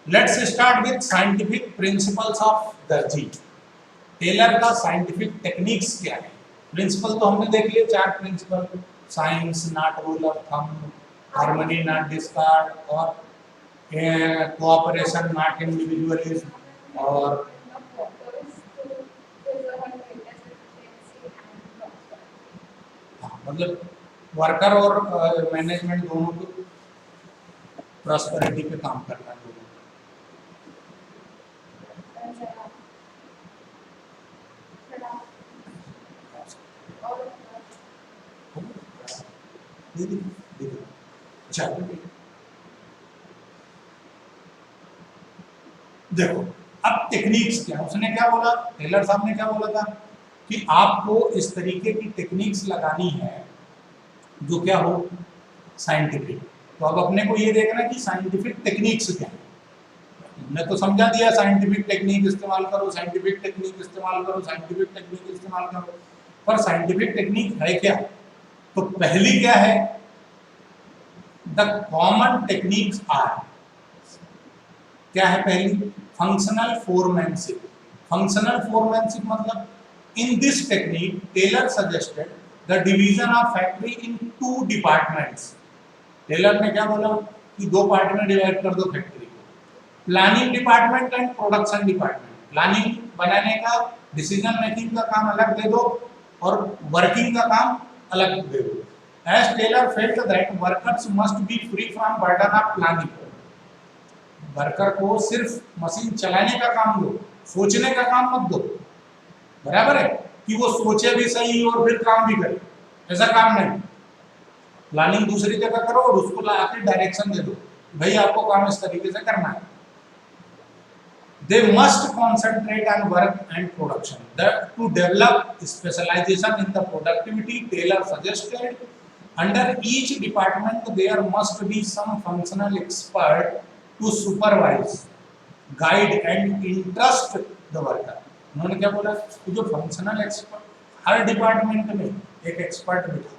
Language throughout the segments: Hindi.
Let's start with scientific principles of दर्जी। टेलर का साइंटिफिक टेक्निक्स क्या है? प्रिंसिपल तो हमने देख लिए, 4 principle, science not rule of thumb, harmony not discard, और कोऑपरेशन नॉट इंडिविजुअलिज्म, और मतलब वर्कर और मैनेजमेंट दोनों को प्रॉस्पेरिटी पे काम करना है। देखो अब टेक्निक्स क्या, उसने क्या बोला, टेलर साहब ने क्या बोला था कि आपको इस तरीके की टेक्निक्स लगानी है जो क्या हो, साइंटिफिक। तो अब अपने को ये देखना कि साइंटिफिक टेक्निक्स क्या है। हमने तो समझा दिया साइंटिफिक टेक्निक इस्तेमाल करो, साइंटिफिक टेक्निक इस्तेमाल करो, साइंटिफिक टेक्निक इस्तेमाल करो, पर साइंटिफिक टेक्निक है क्या? तो पहली क्या है, द कॉमन टेक्निक्स आर, क्या है पहली? Functional foremanship. फंक्शनल फोरमैनशिप मतलब in this technique Taylor suggested the division of factory in 2 departments. Taylor ने क्या बोला कि 2 पार्ट में डिवाइड कर दो फैक्ट्री को, planning department and production department. Planning बनाने का, डिसीजन मेकिंग का काम अलग दे दो और वर्किंग का काम अलग दे दो। As Taylor felt that workers must be free from burden of planning. Worker को सिर्फ मशीन चलाने का काम दो, सोचने का काम मत दो। बराबर है कि वो सोचे भी सही और फिर काम भी करे, ऐसा काम नहीं। प्लानिंग दूसरी जगह करो और उसको लाके डायरेक्शन दे दो, भाई आपको काम इस तरीके से करना है। They must concentrate on work and production. To develop specialization in the productivity, Taylor suggested under each department there must be some functional expert to supervise, guide and entrust the worker. उन्होंने क्या बोला कि जो फंक्शनल एक्सपर्ट, हर डिपार्टमेंट में एक एक्सपर्ट बिठा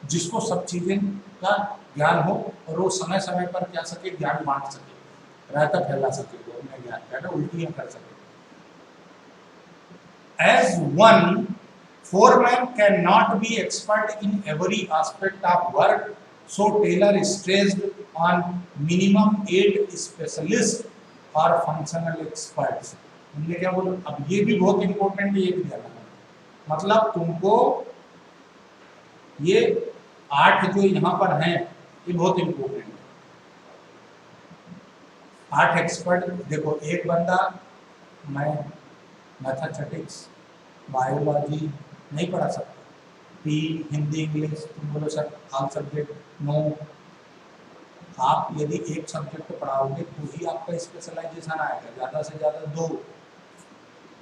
जिसको सब चीजें का ज्ञान हो और वो समय समय पर क्या सके, ज्ञान बांट सके, रायता फैला सके, वो अपने ज्ञान का उल्टियां कर सके। As one foreman cannot be expert in every aspect of work, so Taylor stressed on minimum 8 specialists or functional experts. उन्होंने क्या बोला, अब ये भी बहुत इंपॉर्टेंट है, ये भी ध्यान रखना। मतलब तुमको ये 8 जो यहाँ पर हैं ये बहुत इंपॉर्टेंट है। 8 एक्सपर्ट देखो, एक बंदा, मैं मैथमेटिक्स बायोलॉजी नहीं पढ़ा सकता, पी हिंदी इंग्लिश, तुम बोलो सर ऑल सब्जेक्ट नो। आप यदि एक सब्जेक्ट पढ़ाओगे तो ही आपका स्पेशलाइजेशन आएगा, ज़्यादा से ज़्यादा 2,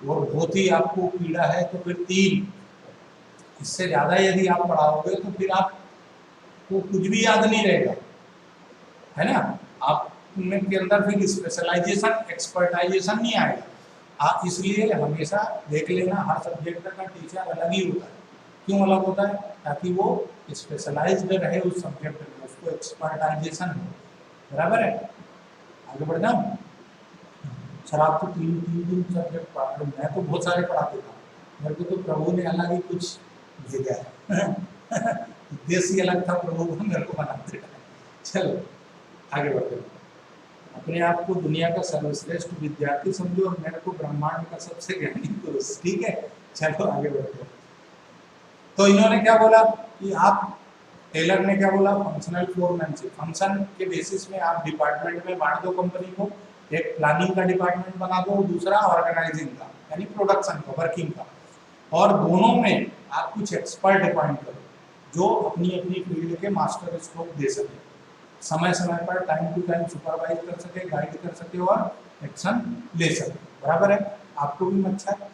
और बहुत ही आपको पीड़ा है तो फिर 3। इससे ज़्यादा यदि आप पढ़ाओगे तो फिर आपको कुछ भी याद नहीं रहेगा, है ना। आप के अंदर फिर स्पेशलाइजेशन, एक्सपर्टाइजेशन नहीं आएगा। इसलिए हमेशा देख लेना, हर सब्जेक्ट का टीचर अलग ही होता है। क्यों अलग होता है? ताकि वो स्पेशलाइज्ड रहे उस सब्जेक्ट में, उसको एक्सपर्टाइजेशन हो। बराबर है, आगे बढ़ जाओ। सर आप तो 3 सब्जेक्ट पढ़ा रहे, मैं तो बहुत सारे पढ़ा देता हूँ, मेरे को तो प्रभु ने अलग ही कुछ भेजा है। देश ही अलग था, प्रभु को मेरे को बनाते। चलो आगे बढ़ते हैं। अपने आप को दुनिया का सर्वश्रेष्ठ विद्यार्थी समझो और मेरे को ब्रह्मांड का सबसे ज्ञानी पुरुष, ठीक है। चलो आगे बढ़ते हैं। तो इन्होंने क्या बोला कि आप, टेलर ने क्या बोला, फंक्शनल फोरमैनशिप। फंक्शन के बेसिस में आप डिपार्टमेंट में बांट दो कंपनी को, एक प्लानिंग का डिपार्टमेंट बना दो, दूसरा ऑर्गेनाइजिंग का यानी प्रोडक्शन का, वर्किंग का, और दोनों में आप कुछ एक्सपर्ट अपॉइंट करो जो अपनी अपनी फील्ड के मास्टर स्ट्रोक दे सके, समय समय पर टाइम टू टाइम सुपरवाइज कर सके, गाइड कर सके और एक्शन ले सके। बराबर है, आपको भी अच्छा है।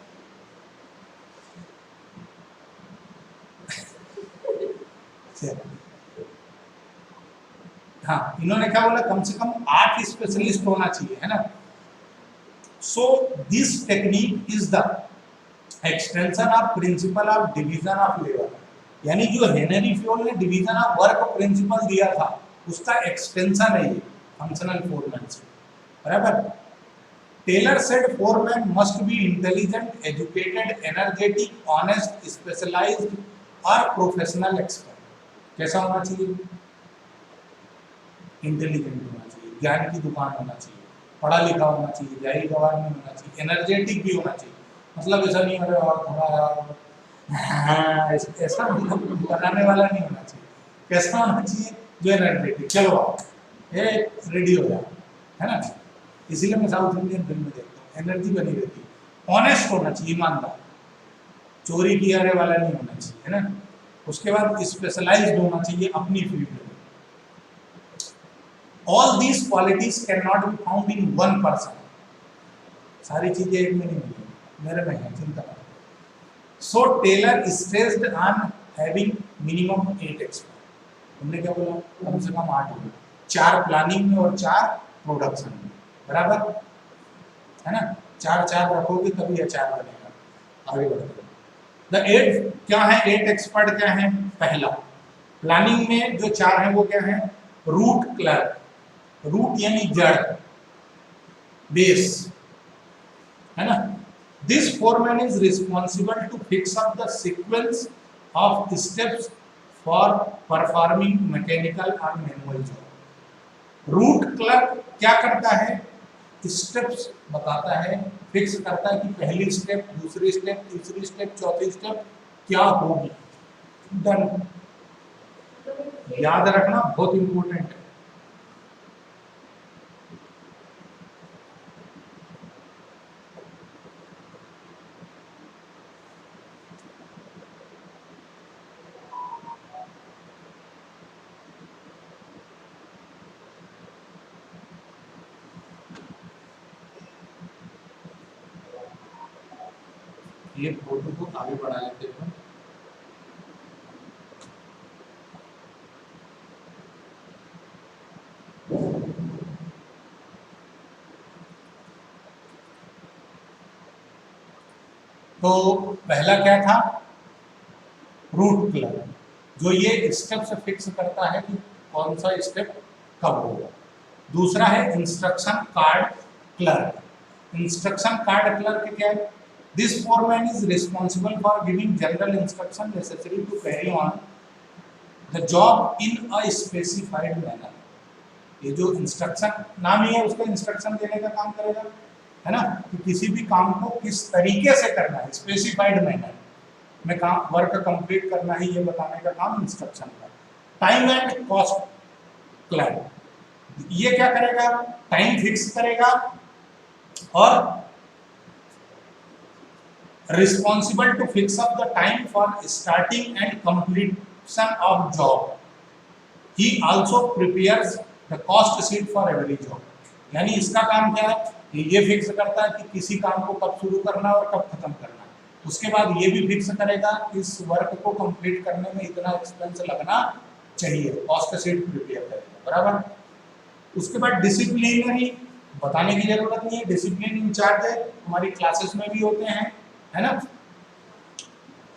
हाँ, इन्होंने क्या बोला, कम से कम 8 स्पेशलिस्ट होना चाहिए, है ना। So this technique is the extension of principle of division of labour, यानी जो हेनरी फ्योल ने डिवीजन ऑफ वर्क प्रिंसिपल दिया था उसका एक्सटेंशन है ये फंक्शनल फोरमैनशिप। बराबर। Taylor said foreman must be intelligent, educated, energetic, honest, specialized और प्रोफेशनल एक्सपर्ट। कैसा होना चाहिए? इंटेलिजेंट होना चाहिए, ज्ञान की दुकान होना चाहिए, पढ़ा लिखा होना चाहिए, जाहिर गवार नहीं होना चाहिए, एनर्जेटिक भी होना चाहिए। मतलब ऐसा नहीं अरे और थोड़ा ऐसा मतलब बनाने वाला नहीं होना चाहिए। कैसा होना चाहिए? जो एनर्जेटिक, चलो आओ ये रेडी हो जाओ, है ना। इसीलिए मैं साउथ इंडियन फिल्म में देखता हूँ, एनर्जी बनी रहती है। ऑनेस्ट होना चाहिए, ईमानदार, चोरी किया वाला नहीं होना चाहिए, है ना। उसके बाद स्पेशलाइज्ड होना चाहिए अपनी फील्ड में। All these qualities cannot be found in one person. सारी चीजें एक में नहीं मिलेंगी, मेरे में है, चिंता मत। So Taylor stressed on having minimum 8 experts. हमने क्या बोला? कम से कम 8 होंगे, 4 प्लानिंग में और 4 प्रोडक्शन में, बराबर है ना। 4 रखोगे तभी अचार बनेगा। आगे बढ़ते हैं। The 8 क्या है? 8 एक्सपर्ट क्या है? पहला, प्लानिंग में जो 4 हैं वो क्या है? रूट क्लर्क, रूट यानी जड़, बेस, है ना। This foreman is responsible to fix up the sequence of steps for performing mechanical और मैनुअल जॉब। रूट क्लर्क क्या करता है? स्टेप्स बताता है, फिक्स करता है कि पहली स्टेप, दूसरी स्टेप, तीसरी स्टेप, चौथी स्टेप क्या होगी। डन। याद रखना बहुत इंपॉर्टेंट है। ये फोटो को आगे बढ़ा लेते हैं। तो पहला क्या था? रूट क्लर्क, जो ये स्टेप से फिक्स करता है कि कौन सा स्टेप कब होगा। दूसरा है instruction card clerk. Instruction card clerk क्या है? This foreman is responsible for giving general instruction necessary to carry on the job in a specified manner. ये जो इंस्ट्रक्शन नाम ही है, उसका इंस्ट्रक्शन देने का काम करेगा, है ना, कि किसी भी काम को किस तरीके से करना है, स्पेसिफाइड मैनर में काम, वर्क कंप्लीट करना है, ये बताने का काम इंस्ट्रक्शन का। टाइम एंड कॉस्ट क्लर्क, ये क्या करेगा? टाइम फिक्स करेगा और responsible to fix up the time for starting and completion of job. He also prepares the cost sheet for every job. यानी इसका काम क्या है? ये फिक्स करता है कि किसी काम को कब शुरू करना और कब खत्म करना है। उसके बाद ये भी फिक्स करेगा कि इस वर्क को कंप्लीट करने में इतना एक्सपेंस लगना चाहिए, कॉस्ट शीट प्रिपेयर करेगा, बराबर। उसके बाद डिसिप्लिनरी बताने की जरूरत नहीं है, डिसिप्लिन इंचार्ज है, हमारी क्लासेस में भी होते हैं, है ना।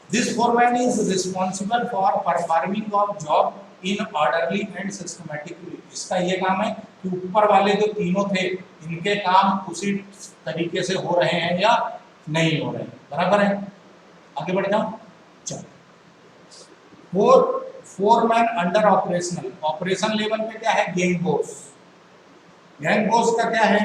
This foreman is responsible for performing of job in orderly and systematically. इसका ये काम है कि ऊपर वाले जो तीनों थे, इनके काम उसी तरीके से हो रहे हैं या नहीं हो रहे हैं, बराबर है। आगे बढ़ जाओ, चलो। Foreman under operational, operation level पे क्या है? Gang boss. गैंग बॉस का क्या है?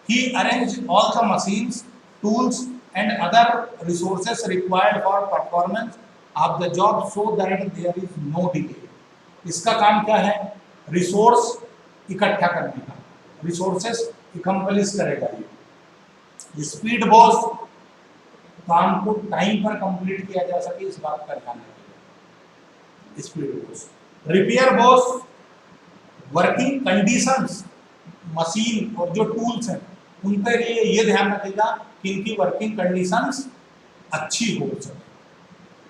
He arrange all the machines, tools and other resources required for performance of the job so that there is no delay. इसका काम क्या है? रिसोर्स इकट्ठा करने का, रिसोर्सेस इकम्पलिश करेगा ये। स्पीड बॉस, काम को टाइम पर कंप्लीट किया जा सके इस बात का ध्यान रखेगा, speed boss. Repair boss, working conditions, machine और जो टूल्स हैं उनके लिए ये ध्यान रखेगा कि इनकी वर्किंग कंडीशंस अच्छी हो सके,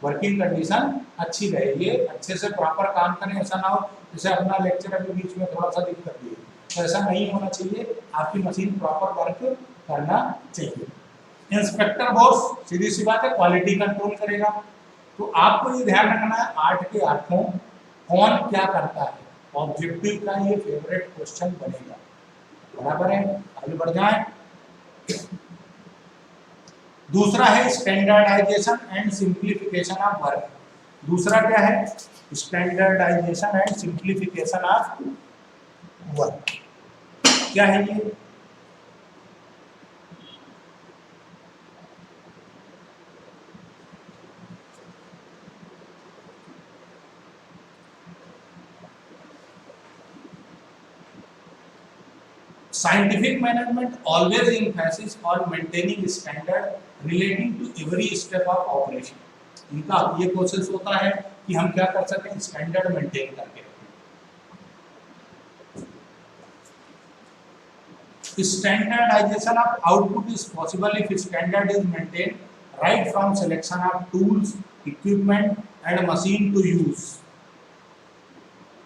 वर्किंग कंडीशन अच्छी रहे, ये अच्छे से प्रॉपर काम करें। ऐसा ना हो जैसे अपना लेक्चर अभी बीच में थोड़ा सा दिक्कत दी, तो ऐसा नहीं होना चाहिए। आपकी मशीन प्रॉपर वर्क करना चाहिए। इंस्पेक्टर बॉस, सीधी सी बात है, क्वालिटी कंट्रोल करेगा। तो आपको ये ध्यान रखना है 8 के 8 कौन क्या करता है। ऑब्जेक्टिव का ये फेवरेट क्वेश्चन बनेगा। बराबर है, आगे बढ़ जाए। दूसरा है standardization and simplification of work. दूसरा क्या है? Standardization and simplification of work. क्या है ये? Scientific management always emphasis on maintaining standard relating to every step of operation. इनका ये कोशिश होता है कि हम क्या कर सकें, स्टैंडर्ड मेंटेन करके रखें। Standardization of output is possible if standard is maintain right from selection of tools, equipment and machine to use.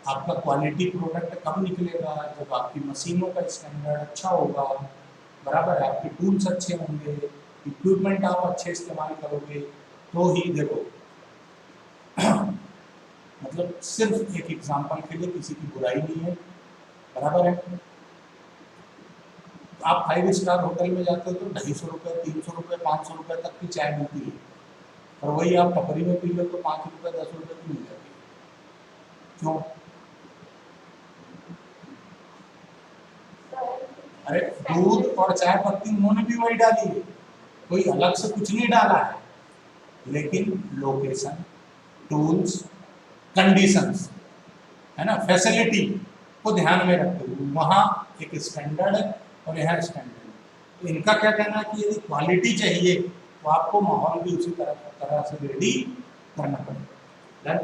आपका क्वालिटी प्रोडक्ट कब निकलेगा? जब आपकी मशीनों का स्टैंडर्ड अच्छा होगा, बराबर है, आपके टूल्स अच्छे होंगे, इक्विपमेंट आप अच्छे इस्तेमाल करोगे, तो ही देखो मतलब सिर्फ एक एग्जांपल के लिए किसी की बुराई नहीं है, बराबर है। आप 5 स्टार होटल में जाते हो तो 250 रुपये, 300 रुपये, 500 रुपये तक की चाय मिलती है, और वही आप टपरी में पी लो तो 5 रुपये 10 रुपये की मिल जाती है। क्यों? अरे दूध और चाय पत्ती उन्होंने भी वही डाली है, कोई अलग से कुछ नहीं डाला है, लेकिन लोकेशन, टूल्स, कंडीशंस, है ना, फैसिलिटी को ध्यान में रखते हुए वहाँ एक स्टैंडर्ड है और यहाँ स्टैंडर्ड है। तो इनका क्या कहना है कि यदि क्वालिटी चाहिए तो आपको माहौल भी उसी तरह से रेडी करना पड़ेगा।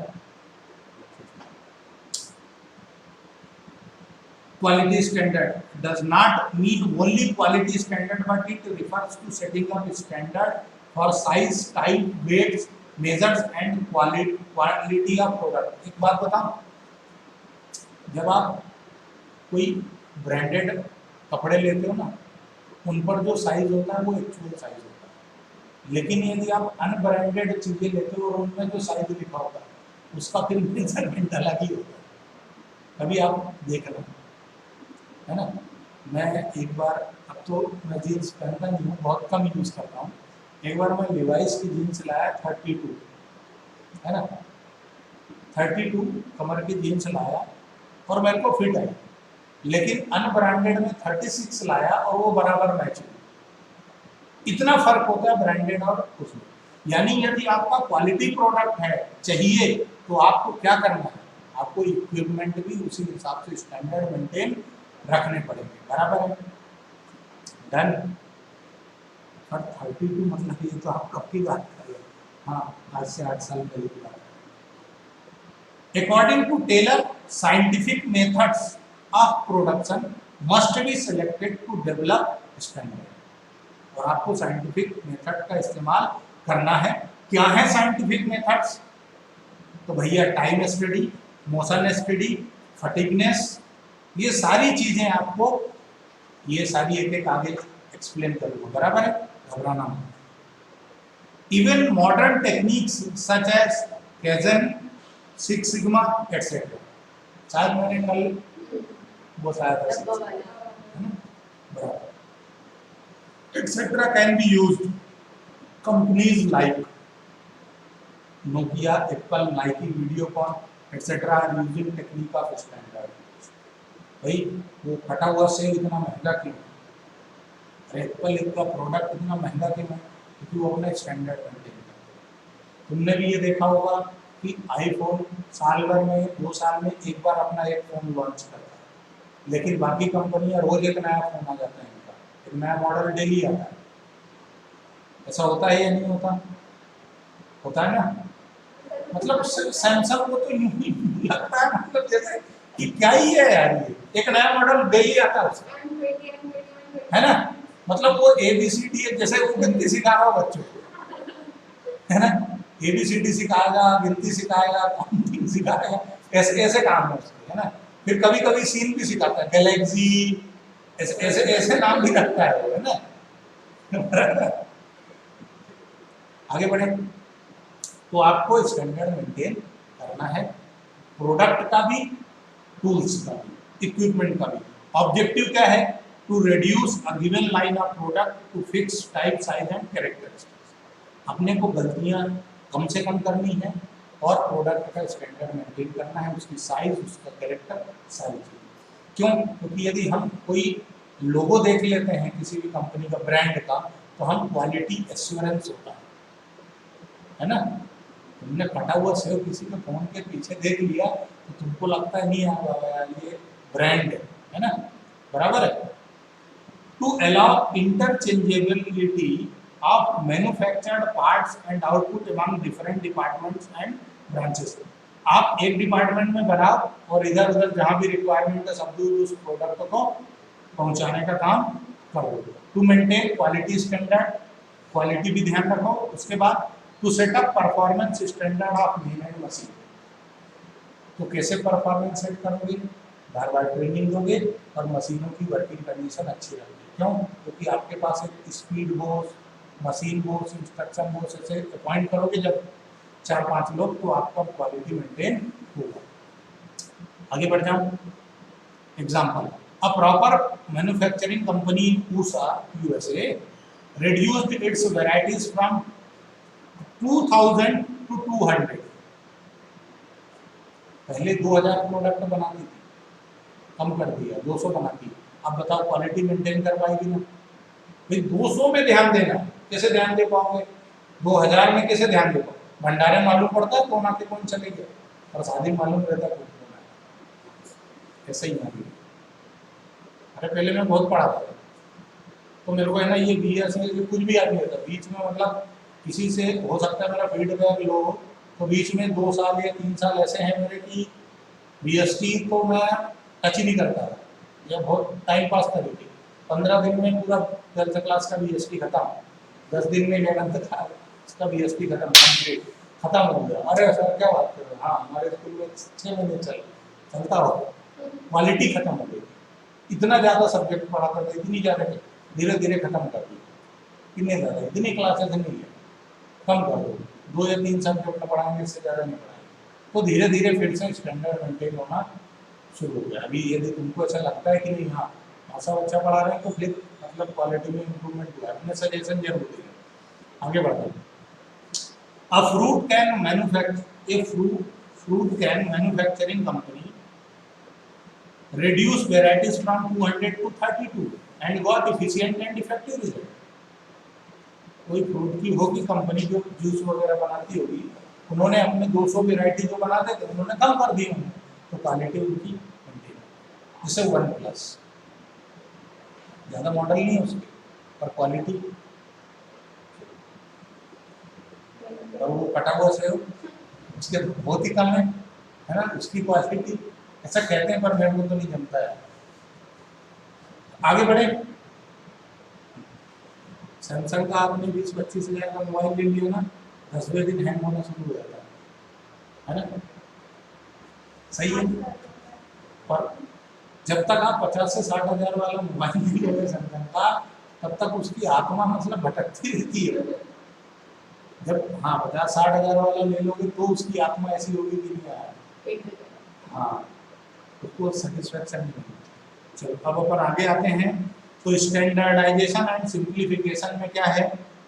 Quality standard does not mean only quality standard, but it refers to setting up standard for size, type, weights, measures and quality of product। एक बात बताऊं, जब आप कोई ब्रांडेड कपड़े लेते हो ना, उन पर जो साइज होता है वो एक्चुअल साइज होता है, लेकिन यदि आप अनब्रांडेड चीजें लेते हो और उनमें जो साइज लिखा होता है उसका फिर मेजरमेंट अलग ही होता है। कभी आप देख लो, है ना। मैं एक बार, अब तो मैं जीन्स पहनता नहीं हूँ, बहुत कम यूज़ करता हूँ। एक बार मैं लिवाइस की जीन्स लाया 32, है ना, 32 कमर की जीन्स लाया और मेरे को फिट आई, लेकिन अनब्रांडेड में 36 लाया और वो बराबर मैच हुई। इतना फर्क होता है ब्रांडेड और उसमें। यानी यदि आपका क्वालिटी प्रोडक्ट है चाहिए तो आपको क्या करना है, आपको इक्विपमेंट भी उसी हिसाब से स्टैंडर्ड मेंटेन रखने पड़ेंगे, बराबर है। डन। पर 32 मतलब ये तो आप कब की बात कर रहे हो? हाँ, आज से 8 साल पहले की बात। According to Taylor, scientific methods of production must be selected to develop standard. और आपको साइंटिफिक मेथड का इस्तेमाल करना है। क्या है साइंटिफिक मेथड्स? तो भैया time study, motion study, fatigueness, ये सारी चीजें आपको, ये सारी एक एक आगे एक्सप्लेन करूंगा, बराबर है, घबराना नहीं। Even modern techniques such as kaizen, six sigma etcetera, शायद मैंने कल वो शायद etcetera can be used. Companies like Nokia, Apple, Nike, Videocon etcetera are using technique of standard. भाई वो फटा हुआ सेल इतना महंगा क्यों? एप्पल इतना प्रोडक्ट इतना महंगा क्यों है? क्योंकि वो अपना स्टैंडर्ड मेंटेन करते हैं। तुमने भी ये देखा होगा कि आईफोन साल भर में, 2 साल में एक बार अपना एक फ़ोन लॉन्च करता है, लेकिन बाकी कंपनियां रोज एक नया फ़ोन आ जाता है, इनका एक नया मॉडल डेली आता है। ऐसा होता है या नहीं होता? होता है ना। मतलब सैमसंग को तो यूं ही लगता है, मतलब जैसे कि क्या ही है यार, ये एक नया मॉडल डेली आता है उसका, है ना। मतलब वो ABCD, जैसे वो गिनती सिखा रहा हो बच्चों को, है ना, ABCD सिखाएगा, गिनती सिखाएगा, काउंटिंग सिखाएगा, ऐसे ऐसे काम है उसके, है ना। फिर कभी कभी सीन भी सिखाता है, गैलेक्सी, ऐसे ऐसे ऐसे नाम भी रखता है, है ना। आगे बढ़े तो आपको स्टैंडर्ड मेंटेन करना है, प्रोडक्ट का भी, टूल्स का भी, इक्विपमेंट का भी। ऑब्जेक्टिव क्या है to reduce a given line of product to fix type size and characteristics. अपने को गलतियां कम से कम करनी है और प्रोडक्ट का स्टैंडर्ड मेंटेन करना है, उसकी साइज, उसका कैरेक्टर, सारी चीज़। क्यों? क्योंकि यदि हम कोई लोगो देख लेते हैं किसी भी कंपनी का, ब्रांड का, तो हम क्वालिटी एश्योरेंस होता है ना। तुमने कटा हुआ सेव किसी के फोन के पीछे देख लिया तो तुमको लगता है नहीं यार ये ब्रांड है ना, बराबर है। To allow interchangeability of manufactured parts and output among different departments and branches. आप एक डिपार्टमेंट में बनाओ और इधर उधर जहां भी रिक्वायरमेंट है सब दूर उस प्रोडक्ट को पहुंचाने का काम करो। To maintain quality standard, quality भी ध्यान रखो। उसके बाद to set up performance standard of men and machine. तो कैसे परफॉर्मेंस सेट करोगे? बार बार ट्रेनिंग दोगे और मशीनों की वर्किंग कंडीशन अच्छी रहेगी। क्यों? क्योंकि आपके पास एक speed boss, machine boss, instruction boss ऐसे अपॉइंट करोगे जब 4-5 लोग, तो आपका क्वालिटी मेंटेन होगा। आगे बढ़ जाऊं। Example, a proper manufacturing company in USA reduced its varieties from 2000 to 200। पहले 2000 प्रोडक्ट बनाती थी, कम कर दिया, 200 बनाती है। अब बताओ क्वालिटी मेंटेन कर पाएगी ना? भाई 200 में ध्यान देना, कैसे ध्यान दे पाओगे? 2000 में कैसे ध्यान दे पाओगे? भंडारे मालूम पड़ता है कौन आके कौन चले गए, और शादी मालूम रहता है कौन कौन है। ऐसा ही है। अरे पहले मैं बहुत पढ़ा था तो मेरे को है ना ये BS कुछ भी याद नहीं रहता बीच में, मतलब किसी से हो सकता है मेरा फीडबैक लो, तो बीच में 2 साल या 3 साल ऐसे हैं मेरे की BST तो मैं टच ही नहीं करता था, या बहुत टाइम पास तरीके। 15 दिन में पूरा 12th क्लास का BST खत्म, 10 दिन में 11th का BST खत्म, कंप्लीट खत्म हो गया। अरे सर क्या बात कर रहे हो? हाँ हमारे स्कूल में 6 महीने चलता हो, क्वालिटी खत्म हो गई। इतना ज़्यादा सब्जेक्ट पढ़ाता था, इतनी ज़्यादा, धीरे धीरे खत्म कर दिया। कितने ज़्यादा, इतनी क्लासेस नहीं है, कम कर दो, 2 या 3 सब्जेक्ट पढ़ाएंगे, इससे ज़्यादा नहीं पढ़ाएंगे। तो धीरे धीरे फिर से स्टैंडर्ड मेंटेन होना शुरू हो गया। अभी यदि तुमको ऐसा लगता है कि नहीं हाँ ऐसा अच्छा पढ़ा रहे हैं, तो फिर मतलब क्वालिटी में इम्प्रूवमेंट हुआ है, अपने सजेशन जरूर देंगे। आगे बढ़ते हैं। A fruit can manufacturing company reduce varieties from 200 to 32 and got efficient and effective result। कोई फ्रूट की होगी कंपनी जो जूस वगैरह बनाती होगी, उन्होंने अपने 200 वेराइटी जो बनाते थे उन्होंने कम कर दी उन्होंने, तो क्वालिटी उनकी मेंटेन। जैसे 1+, ज़्यादा मॉडल नहीं है उसके, पर क्वालिटी। और वो कटा हुआ सेव उसके बहुत ही कम है ना, उसकी क्वालिटी ऐसा कहते हैं, पर मेरे को तो नहीं जमता है। आगे बढ़े। सैमसंग का आपने 20-25 हज़ार का मोबाइल ले लिया ना, 10वें दिन हैंग होना शुरू हो जाता है ना, सही है। और जब तक आप 50 से 60 हज़ार वाला मोबाइल नहीं लोगे सैमसंग का, तब तक उसकी आत्मा मतलब भटकती रहती है। जब हाँ 50-60 हज़ार वाला ले लोगे तो उसकी आत्मा ऐसी होगी कि नहीं यार, हाँ उसको सेटिस्फैक्शन नहीं होगी। चलो अब अपन आगे आते हैं। तो स्टैंडर्डाइजेशन एंड सिंप्लीफिकेशन में क्या है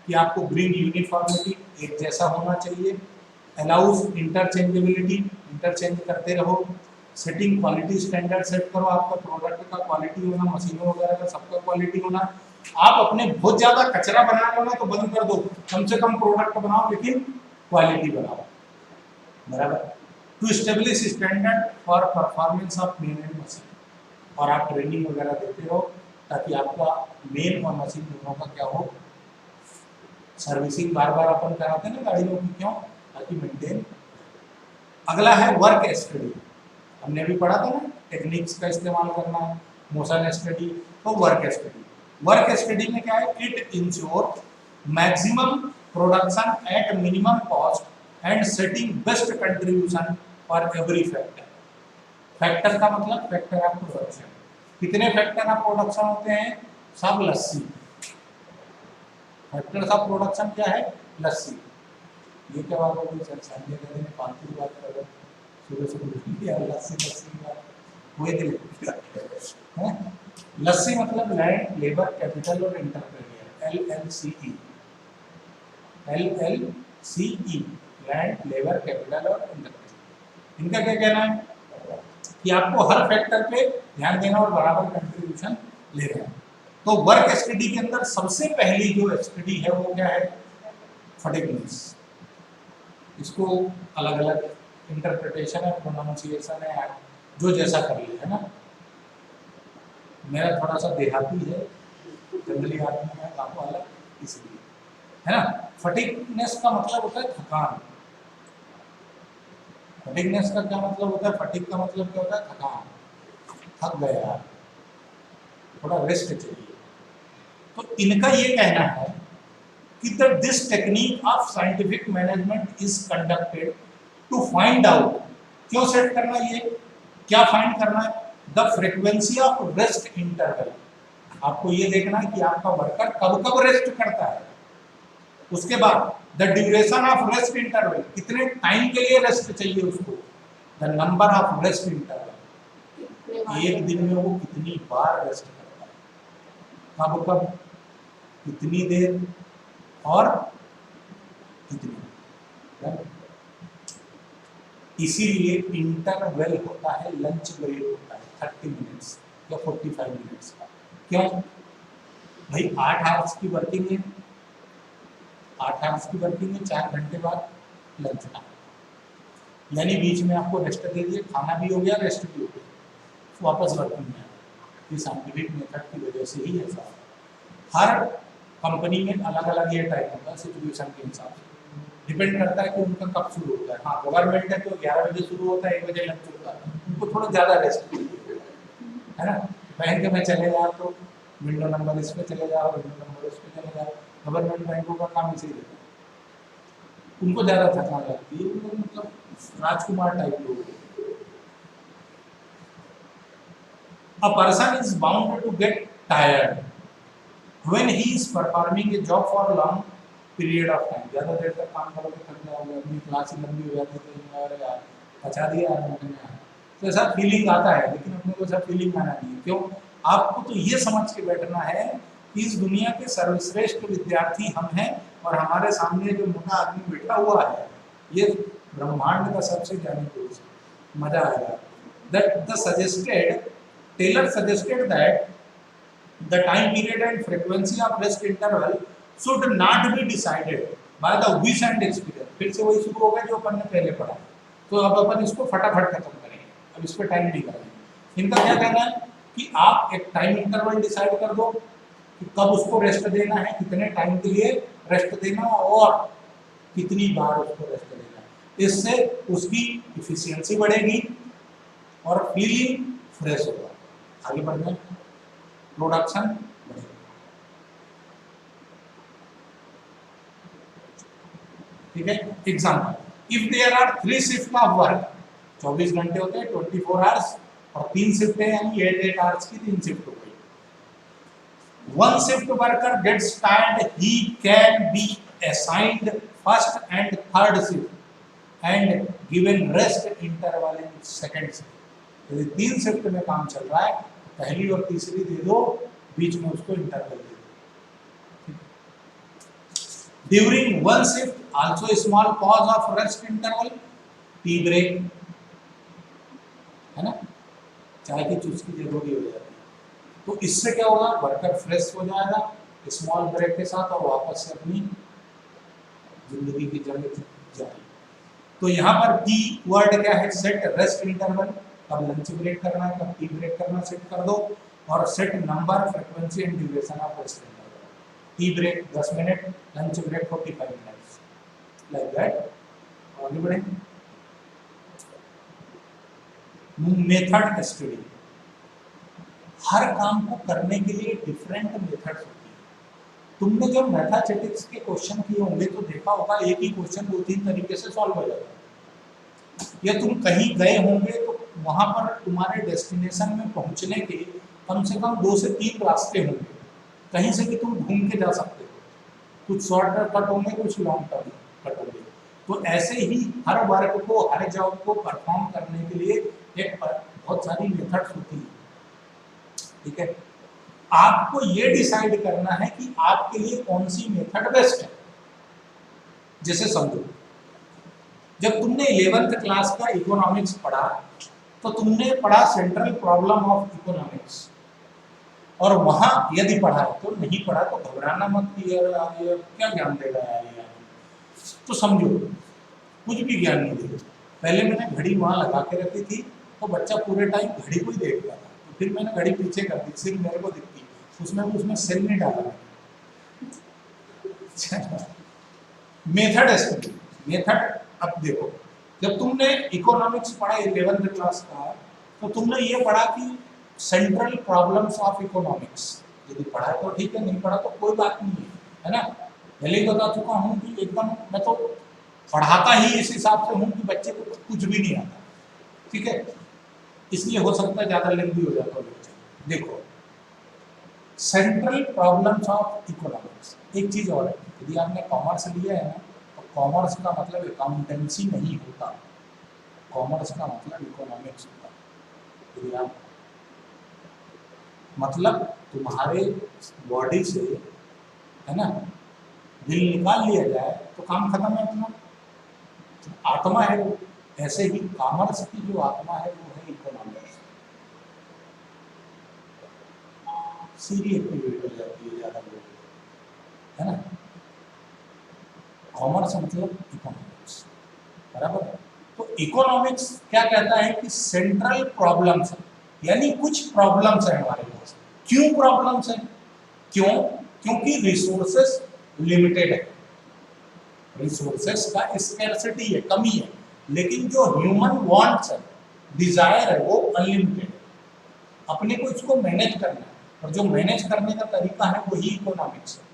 कि आपको ब्रिंग यूनिफॉर्मिटी, एक जैसा होना चाहिए। अलाउज इंटरचेंजेबिलिटी, इंटरचेंज करते रहो। सेटिंग क्वालिटी स्टैंडर्ड सेट करो, आपका प्रोडक्ट का क्वालिटी होना, मशीनों वगैरह का सबका क्वालिटी होना। आप अपने बहुत ज़्यादा कचरा बना लो ना तो बंद कर दो, कम से कम प्रोडक्ट बनाओ लेकिन क्वालिटी बनाओ, बराबर। To establish standard for performance of men and machine, और आप ट्रेनिंग वगैरह देते रहो ताकि आपका मेन और मशीन दोनों का क्या हो, सर्विसिंग बार बार अपन कराते हैं ना गाड़ियों की, क्यों? ताकि मेंटेन। अगला है वर्क स्टडी, हमने भी पढ़ा था ना, टेक्निक्स का इस्तेमाल करना है, मोशन स्टडी, तो वर्क स्टडी। वर्क स्टडी में क्या है, it ensure maximum production at minimum cost and setting best contribution for every factor. Factor का मतलब फैक्टर ऑफ प्रोडक्शन, कितने फैक्टर ऑफ प्रोडक्शन होते हैं? सब लस्सी। फैक्टर ऑफ प्रोडक्शन क्या है? लस्सी। ये क्या बात होगी सर, संडे का दिन फालतू की बात कर रहे हैं, सुबह से लस्सी लस्सी की बात हुए दिल है। लस्सी मतलब लैंड लेबर कैपिटल और entrepreneur, LLCE, LLCE, land labour capital और एंटरप्रेन्योर। इनका क्या कहना है कि आपको हर फैक्टर पे ध्यान देना और बराबर कंट्रीब्यूशन लेना है। तो वर्क स्टडी के अंदर सबसे पहली जो स्टडी है वो क्या है, फटीगनेस। इसको अलग अलग इंटरप्रिटेशन है, प्रोनाउंसिएशन है, जो जैसा कर ले, है ना। मेरा थोड़ा सा देहाती है, जंगली आदमी है, गाँव वाला, इसलिए, है ना। फटीगनेस का मतलब होता है थकान। फटीगनेस का क्या मतलब होता है, फटीग का मतलब क्या होता है, थकान, थक गया, थोड़ा रेस्ट चाहिए। तो इनका ये कहना है कि this technique of scientific management is conducted to find out, क्यों सेट करना, ये क्या फाइंड करना है, the frequency of rest interval. आपको ये देखना है कि आपका वर्कर कब कब रेस्ट करता है। उसके बाद the duration of rest interval, कितने टाइम के लिए रेस्ट चाहिए उसको, the number of rest interval, एक दिन में वो कितनी बार रेस्ट करता है, कब कब, कितनी देर और कितनी। इसीलिए इंटरवल होता है, लंच ब्रेक होता है 30 मिनट्स या 45 मिनट्स का। क्यों भाई, 8 आवर्स की वर्किंग है, 8 आवर्स की वर्किंग है, 4 घंटे बाद लंच टाइम, यानी बीच में आपको रेस्ट दे दिए, खाना भी हो गया, रेस्ट भी हो गया, वापस वर्किंग में। ये साइंटिफिक मेथड की वजह से ही ऐसा है। हर कंपनी में अलग अलग ये टाइम होता है, सिचुएशन के हिसाब से डिपेंड करता है कि उनका कब शुरू होता है। हाँ, गवर्नमेंट है तो 11 बजे शुरू होता है, 1 बजे लंच होता है, उनको थोड़ा ज़्यादा रेस्ट है ना। बैंक में चले जाओ तो विंडो नंबर इस पे चले जाओ, विंडो नंबर उस पे चले जाओ, गवर्नमेंट बैंकों का काम इसी रहता है, उनको ज़्यादा थकान लगती है, उनको मतलब राजकुमार टाइप लोग। A person is bound to get tired when he is performing a job for a long period of time। ज़्यादा देर तक काम करोगे थक जाओगे, अपनी क्लास ही लंबी हो जाती है, तो अरे यार बचा दिया यार मैंने यार, तो ऐसा फीलिंग आता है। लेकिन अपने को ऐसा फीलिंग आना नहीं है। क्यों, आपको तो ये समझ के बैठना है कि इस दुनिया के सर्वश्रेष्ठ विद्यार्थी हम हैं और हमारे सामने जो मोटा आदमी बैठा हुआ है ये ब्रह्मांड का सबसे ज्ञानी पुरुष है। मजा आएगा। That the suggested Taylor suggested that the time period and frequency of rest interval should not be decided by the wish and experience। फिर से वही शुरू होगा जो अपन ने पहले पढ़ा, तो अब अपन इसको फटाफट खत्म करेंगे, अब इस पर टाइम नहीं करेंगे। इनका क्या कहना है कि आप एक टाइम इंटरवल डिसाइड कर दो कि कब उसको रेस्ट देना है, कितने टाइम के लिए रेस्ट देना और कितनी बार उसको रेस्ट देना है। इससे उसकी इफिशियंसी बढ़ेगी और फीलिंग फ्रेश होगा, आगे बढ़ना, प्रोडक्शन बढ़ेगा। ठीक है, example, if there are 3 shift of work, 24 घंटे होते हैं, 24 आवर्स, और 3 शिफ्ट है यानी 8 आवर्स की 3 शिफ्ट हो गई। One shift worker gets tired, he can be assigned first and third shift and given rest interval in second shift. यदि 3 शिफ्ट में काम चल रहा है, पहली और तीसरी दे दो, बीच में उसको इंटरवल दे दो। During one shift also small pause of rest interval, tea break, है ना, चाय की चुस्की जरूरी हो जाती है। तो इससे क्या होगा, वर्कर फ्रेश हो जाएगा स्मॉल ब्रेक के साथ और वापस से अपनी जिंदगी की जंग जारी। तो यहाँ पर की वर्ड क्या है, सेट रेस्ट इंटरवल, कब लंच ब्रेक करना है, कब टी ब्रेक करना सेट कर दो, और set number, frequency and duration of rest interval. Tea break 10 minute, lunch break 45 minutes, like that. आगे बढ़े, मेथड स्टडी। हर काम को करने के लिए डिफरेंट मेथड्स होती है। तुमने जब मैथमेटिक्स के क्वेश्चन किए होंगे तो देखा होगा एक ही क्वेश्चन 2-3 तरीके से सॉल्व हो जाता है। या तुम कहीं गए होंगे तो वहां पर तुम्हारे डेस्टिनेशन में पहुंचने के कम से कम 2 से 3 रास्ते होंगे, कहीं से भी तुम घूम के जा सकते हो, कुछ शॉर्ट कट होंगे, कुछ लॉन्ग टर्म कट होंगे। तो ऐसे ही हर वर्क को, हर जॉब को परफॉर्म करने के लिए एक बहुत सारी मेथड्स होती है। ठीक है, आपको ये डिसाइड करना है कि आपके लिए कौन सी मेथड बेस्ट है। जैसे समझो, जब तुमने 11th क्लास का इकोनॉमिक्स पढ़ा तो तुमने पढ़ा सेंट्रल प्रॉब्लम ऑफ इकोनॉमिक्स, और वहां यदि पढ़ा है तो नहीं पढ़ा तो घबराना मत कि यार ये क्या ज्ञान देगा यार ये। तो समझो कुछ भी ज्ञान नहीं देगा। पहले मैंने घड़ी वहां लगा के रखी थी तो बच्चा पूरे टाइम घड़ी को ही देखता था, तो फिर मैंने घड़ी पीछे कर दी, सिर्फ मेरे को दिखती, उसमें सेल नहीं डाला। Method study, method. अब देखो, जब तुमने इकोनॉमिक्स पढ़ा 11th क्लास का तो तुमने ये पढ़ा कि सेंट्रल प्रॉब्लम्स ऑफ इकोनॉमिक्स, यदि पढ़ा तो ठीक है, नहीं पढ़ा तो कोई बात नहीं है ना। पहले ही बता चुका हूँ कि एकदम मैं तो पढ़ाता ही इस हिसाब से हूँ कि बच्चे को कुछ भी नहीं आता, ठीक है, इसलिए हो सकता है ज्यादा लेंथी हो जाता है। देखो, सेंट्रल प्रॉब्लम्स ऑफ इकोनॉमिक्स। एक चीज और है, यदि आपने कॉमर्स लिया है ना तो कॉमर्स का मतलब अकाउंटेंसी नहीं होता, कॉमर्स का मतलब इकोनॉमिक्स होता। यदि आप मतलब तुम्हारे बॉडी से, है ना, दिल निकाल लिया जाए तो काम खत्म है अपना, आत्मा है वो। ऐसे ही कॉमर्स की जो आत्मा है वो है इकोनॉमिक्स। सीधी एक्टिविटी हो जाती है ज्यादा लोग, है ना। कॉमर्स मतलब इकोनॉमिक्स, बराबर है। तो इकोनॉमिक्स क्या कहता है कि सेंट्रल प्रॉब्लम्स, यानी कुछ प्रॉब्लम्स है हमारे पास। क्यों प्रॉब्लम्स है? क्यों? क्योंकि रिसोर्सेस लिमिटेड है, रिसोर्सेस का स्कैर्सिटी है, कमी है, लेकिन जो ह्यूमन वांट्स है, डिजायर है, वो अनलिमिटेड है। अपने को इसको मैनेज करना है, और जो मैनेज करने का तरीका है वही इकोनॉमिक्स है,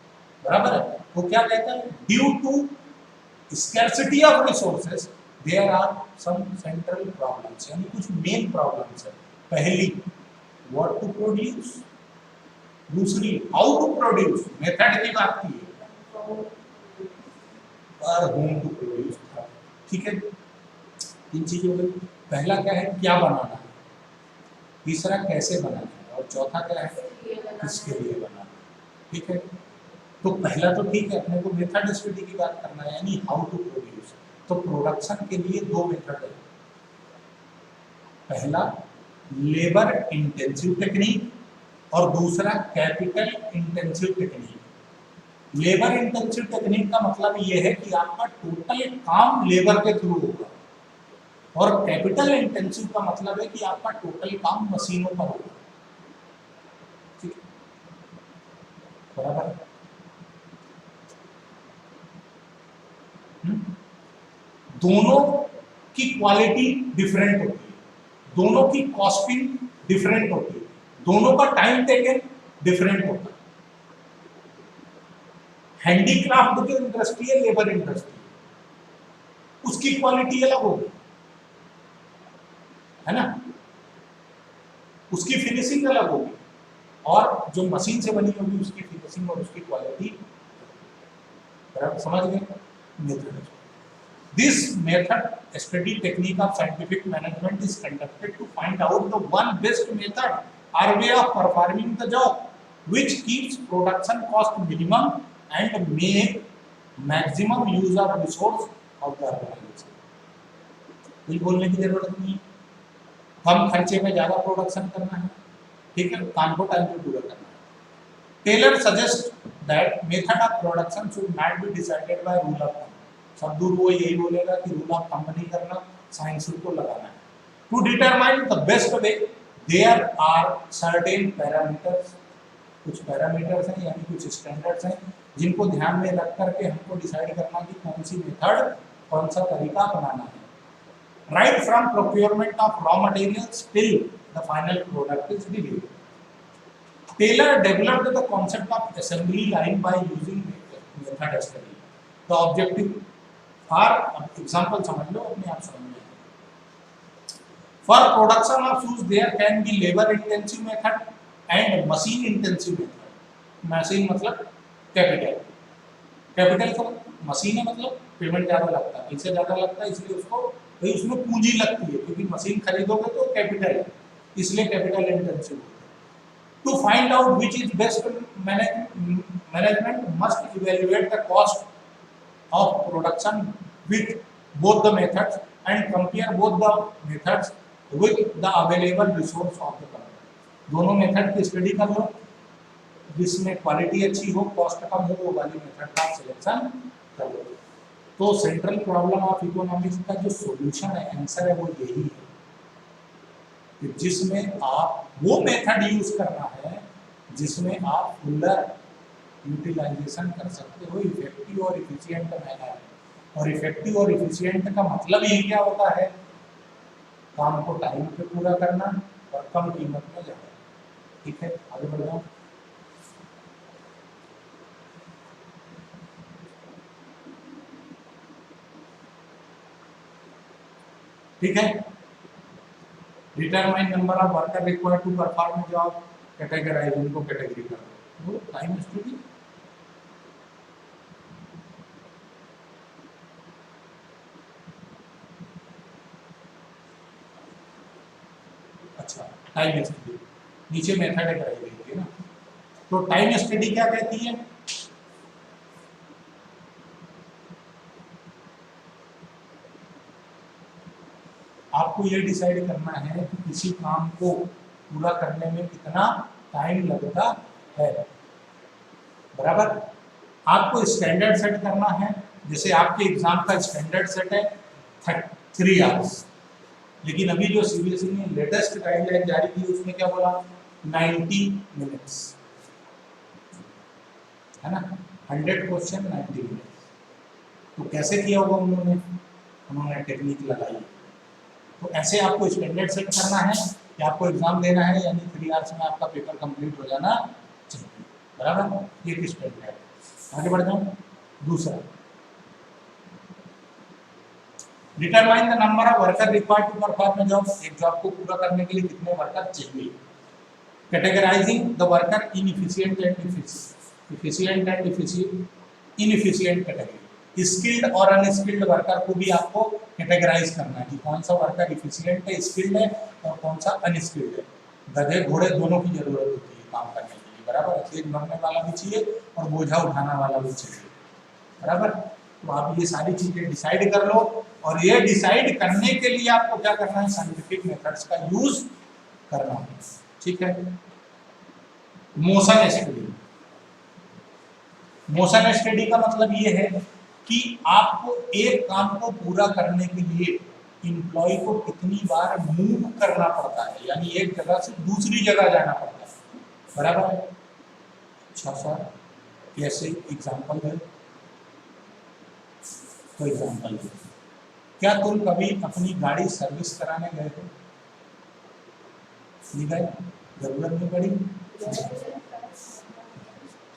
बराबर है। वो क्या कहता है? Due to scarcity of resources there are some central problems, यानी कुछ मेन प्रॉब्लम्स है। पहली, व्हाट टू प्रोड्यूस। दूसरी, हाउ टू प्रोड्यूस, मेथड की बात की है, और होम टू प्रोड्यूस, ठीक है। तीन चीजें हो गई। पहला क्या है, क्या बनाना है, तीसरा कैसे बनाना है, और चौथा क्या है, किसके लिए बनाना है, ठीक है। तो पहला तो ठीक है, अपने को मेथड स्टडी की बात करना है, यानी हाउ टू प्रोड्यूस। तो प्रोडक्शन के लिए दो मेथड है, पहला लेबर इंटेंसिव टेक्निक और दूसरा capital intensive technique. Labour intensive technique का मतलब ये है कि आपका टोटल काम लेबर के थ्रू होगा, और कैपिटल इंटेंसिव का मतलब है कि आपका टोटल काम मशीनों पर होगा, ठीक है, बराबर। दोनों की क्वालिटी डिफरेंट होती है, दोनों की कॉस्टिंग डिफरेंट होती है, दोनों का टाइम टेकन डिफरेंट होता है। हैंडीक्राफ्ट जो इंडस्ट्री है, लेबर इंडस्ट्री, उसकी क्वालिटी अलग होगी, है ना, उसकी फिनिशिंग अलग होगी, और जो मशीन से बनी होगी उसकी फिनिशिंग और उसकी क्वालिटी, बराबर, समझ गए। This method study technique of scientific management is conducted to find out the one best method or way of performing the job which keeps production cost minimum and make maximum use of resource of the organization। कोई बोलने की जरूरत नहीं है, कम खर्चे में ज्यादा प्रोडक्शन करना है, ठीक है, काम को टाइम पे पूरा करना है। Taylor suggest that method of production should not be decided by rule of thumb. सब दूर वो यही बोलेगा कि रूल ऑफ थंब नहीं करना, साइंस को लगाना है। To determine the best way there are certain parameters, कुछ पैरामीटर्स हैं यानी कुछ स्टैंडर्ड्स हैं जिनको ध्यान में रख करके हमको डिसाइड करना कि कौन सी मेथड, कौन सा तरीका अपनाना है। Right from procurement of raw materials till the final product is delivered. Taylor developed the concept of assembly line by using method study. The objective for example समझ लो, अपने आप समझ लो। For production of shoes there can be labour intensive method and machine intensive method. Machine मतलब कैपिटल, कैपिटल का मशीन है मतलब पेमेंट ज्यादा लगता है, पैसे ज्यादा लगता है, इसलिए उसको भाई उसमें पूंजी लगती है, क्योंकि मशीन खरीदोगे तो कैपिटल है, इसलिए कैपिटल इंटेंसिव होता है। To find out which is best, management must evaluate the cost of production with both the methods and compare both the methods with the available resource of the company. दोनों मेथड की स्टडी कर लो, जिसमें क्वालिटी अच्छी हो, कॉस्ट कम हो, वो वाली मेथड का सिलेक्शन कर लो। तो सेंट्रल प्रॉब्लम ऑफ इकोनॉमिक्स का जो सॉल्यूशन है, आंसर है, वो यही है कि जिसमें आप वो मेथड यूज करना है जिसमें आप फुलर यूटिलाइजेशन कर सकते हो इफेक्टिव और इफिशिएंट मैनर। और इफेक्टिव और इफिशिएंट का मतलब ही क्या होता है? काम को टाइम पे पूरा करना और कम कीमत में जाना। ठीक है, आगे बढ़ जाओ। ठीक है, determine number of worker required to perform job, categorise, उनको कैटेगरी कर दो, टाइम स्टडी। अच्छा, टाइम स्टडी नीचे मेथड कराई गई है ना। तो टाइम स्टडी क्या कहती है? आपको ये डिसाइड करना है कि किसी काम को पूरा करने में कितना टाइम लगता है, बराबर। आपको स्टैंडर्ड सेट करना है, जैसे आपके एग्जाम का स्टैंडर्ड सेट है 3 आवर्स, लेकिन अभी जो सीबीएसई ने लेटेस्ट गाइडलाइन जारी की उसमें क्या बोला? 90 मिनट्स, है ना। 100 क्वेश्चन 90 मिनट्स। तो कैसे किया होगा उन्होंने टेक्निक लगाई। तो ऐसे आपको स्टैंडर्ड सेट करना है कि आपको एग्जाम देना है, यानी 3 आवर्स में आपका पेपर कंप्लीट हो जाना चाहिए, बराबर। ये स्टैंडर्ड। आगे बढ़ जाओ। दूसरा, determine the number of worker required to perform a job. एक जॉब को पूरा करने के लिए कितने वर्कर चाहिए। Categorising the worker in efficient and inefficient category. Skilled और अनस्किल्ड वर्कर को भी आपको कैटेगराइज करना है कि कौन सा वर्कर इफिशिएंट है, स्किल्ड है, और कौन सा अनस्किल्ड है। गधे घोड़े दोनों की जरूरत होती है काम करने के लिए, बराबर। तेज भरने वाला भी चाहिए और बोझा उठाने वाला भी चाहिए, बराबर। तो आप ये सारी चीजें डिसाइड कर लो, और ये डिसाइड करने के लिए आपको क्या करना है? साइंटिफिक मेथड्स का यूज करना है। ठीक है। Motion study. मोशन स्टडी का मतलब ये है कि आपको एक काम को पूरा करने के लिए एम्प्लॉय को कितनी बार मूव करना पड़ता है, यानी एक जगह से दूसरी जगह जाना पड़ता है, बराबर है। अच्छा सर, कैसे? एग्जाम्पल है, कोई एग्जाम्पल है। क्या तुम कभी अपनी गाड़ी सर्विस कराने गए हो? नहीं गए, जरूरत नहीं पड़ी।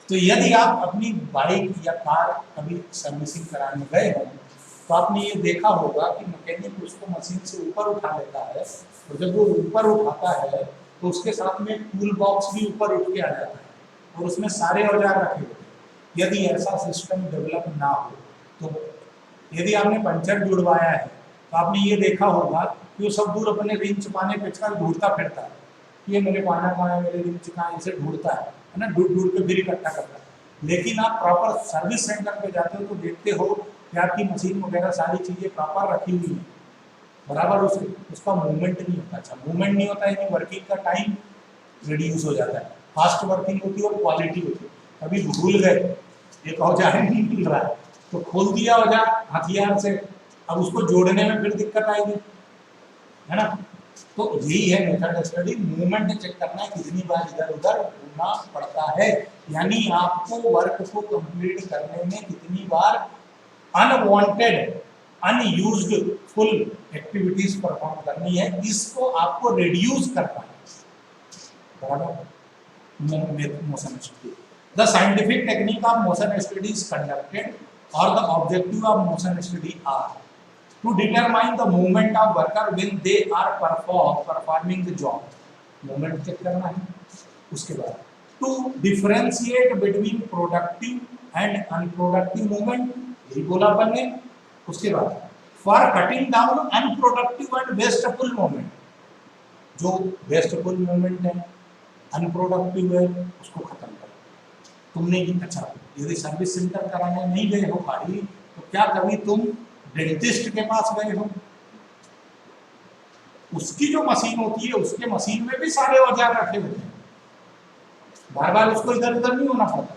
तो यदि आप अपनी बाइक या कार कभी सर्विसिंग कराने गए हो तो आपने ये देखा होगा कि मैकेनिक उसको मशीन से ऊपर उठा लेता है, और जब वो ऊपर उठाता है तो उसके साथ में टूल बॉक्स भी ऊपर उठ के आ जाता है और उसमें सारे औजार रखे होते हैं। यदि ऐसा सिस्टम डेवलप ना हो, तो यदि आपने पंचर जुड़वाया है तो आपने ये देखा होगा कि वो सब दूर अपने रिंच पाने पे ढूंढता फिरता है, ये मेरे पाना कहाँ है, मेरे रिंच कहाँ है, इसे ढूंढता है ना, ढूंढ के फिर इकट्ठा करता है। लेकिन आप प्रॉपर सर्विस सेंटर पे जाते हो तो देखते हो कि आपकी मशीन वगैरह सारी चीज़ें प्रॉपर रखी हुई है, बराबर। उसका मूवमेंट नहीं होता। अच्छा, मूवमेंट नहीं होता यानी वर्किंग का टाइम रिड्यूस हो जाता है, फास्ट वर्किंग होती है और क्वालिटी होती है। कभी भूल गए, एक औजार नहीं मिल रहा है तो खोल दिया औजार हथियार से, अब उसको जोड़ने में फिर दिक्कत आएगी, है ना। तो यही है मेथड स्टडी, मूवमेंट चेक करना है कितनी बार इधर उधर घूमना पड़ता है, यानी आपको वर्क को कंप्लीट करने में कितनी बार unwanted unused full activities perform करनी है, इसको आपको रिड्यूस करना है, बराबर। Motion study, the scientific technique of motion study is conducted और the objective of motion study are to determine the movement of worker when they are performing the job, movement check करना है। उसके बाद to differentiate between productive and unproductive movement, यही बोला अपन ने। उसके बाद for cutting down unproductive and wasteful movement, जो wasteful movement है अनप्रोडक्टिव है उसको खत्म करो। तुमने अच्छा, यदि सर्विस सेंटर कराने नहीं गए हो गाड़ी, तो क्या कभी तुम डेंटिस्ट के पास गए हो? उसकी जो मशीन होती है, उसके मशीन में भी सारे औजार रखे होते हैं, बार बार उसको इधर उधर नहीं होना पड़ता।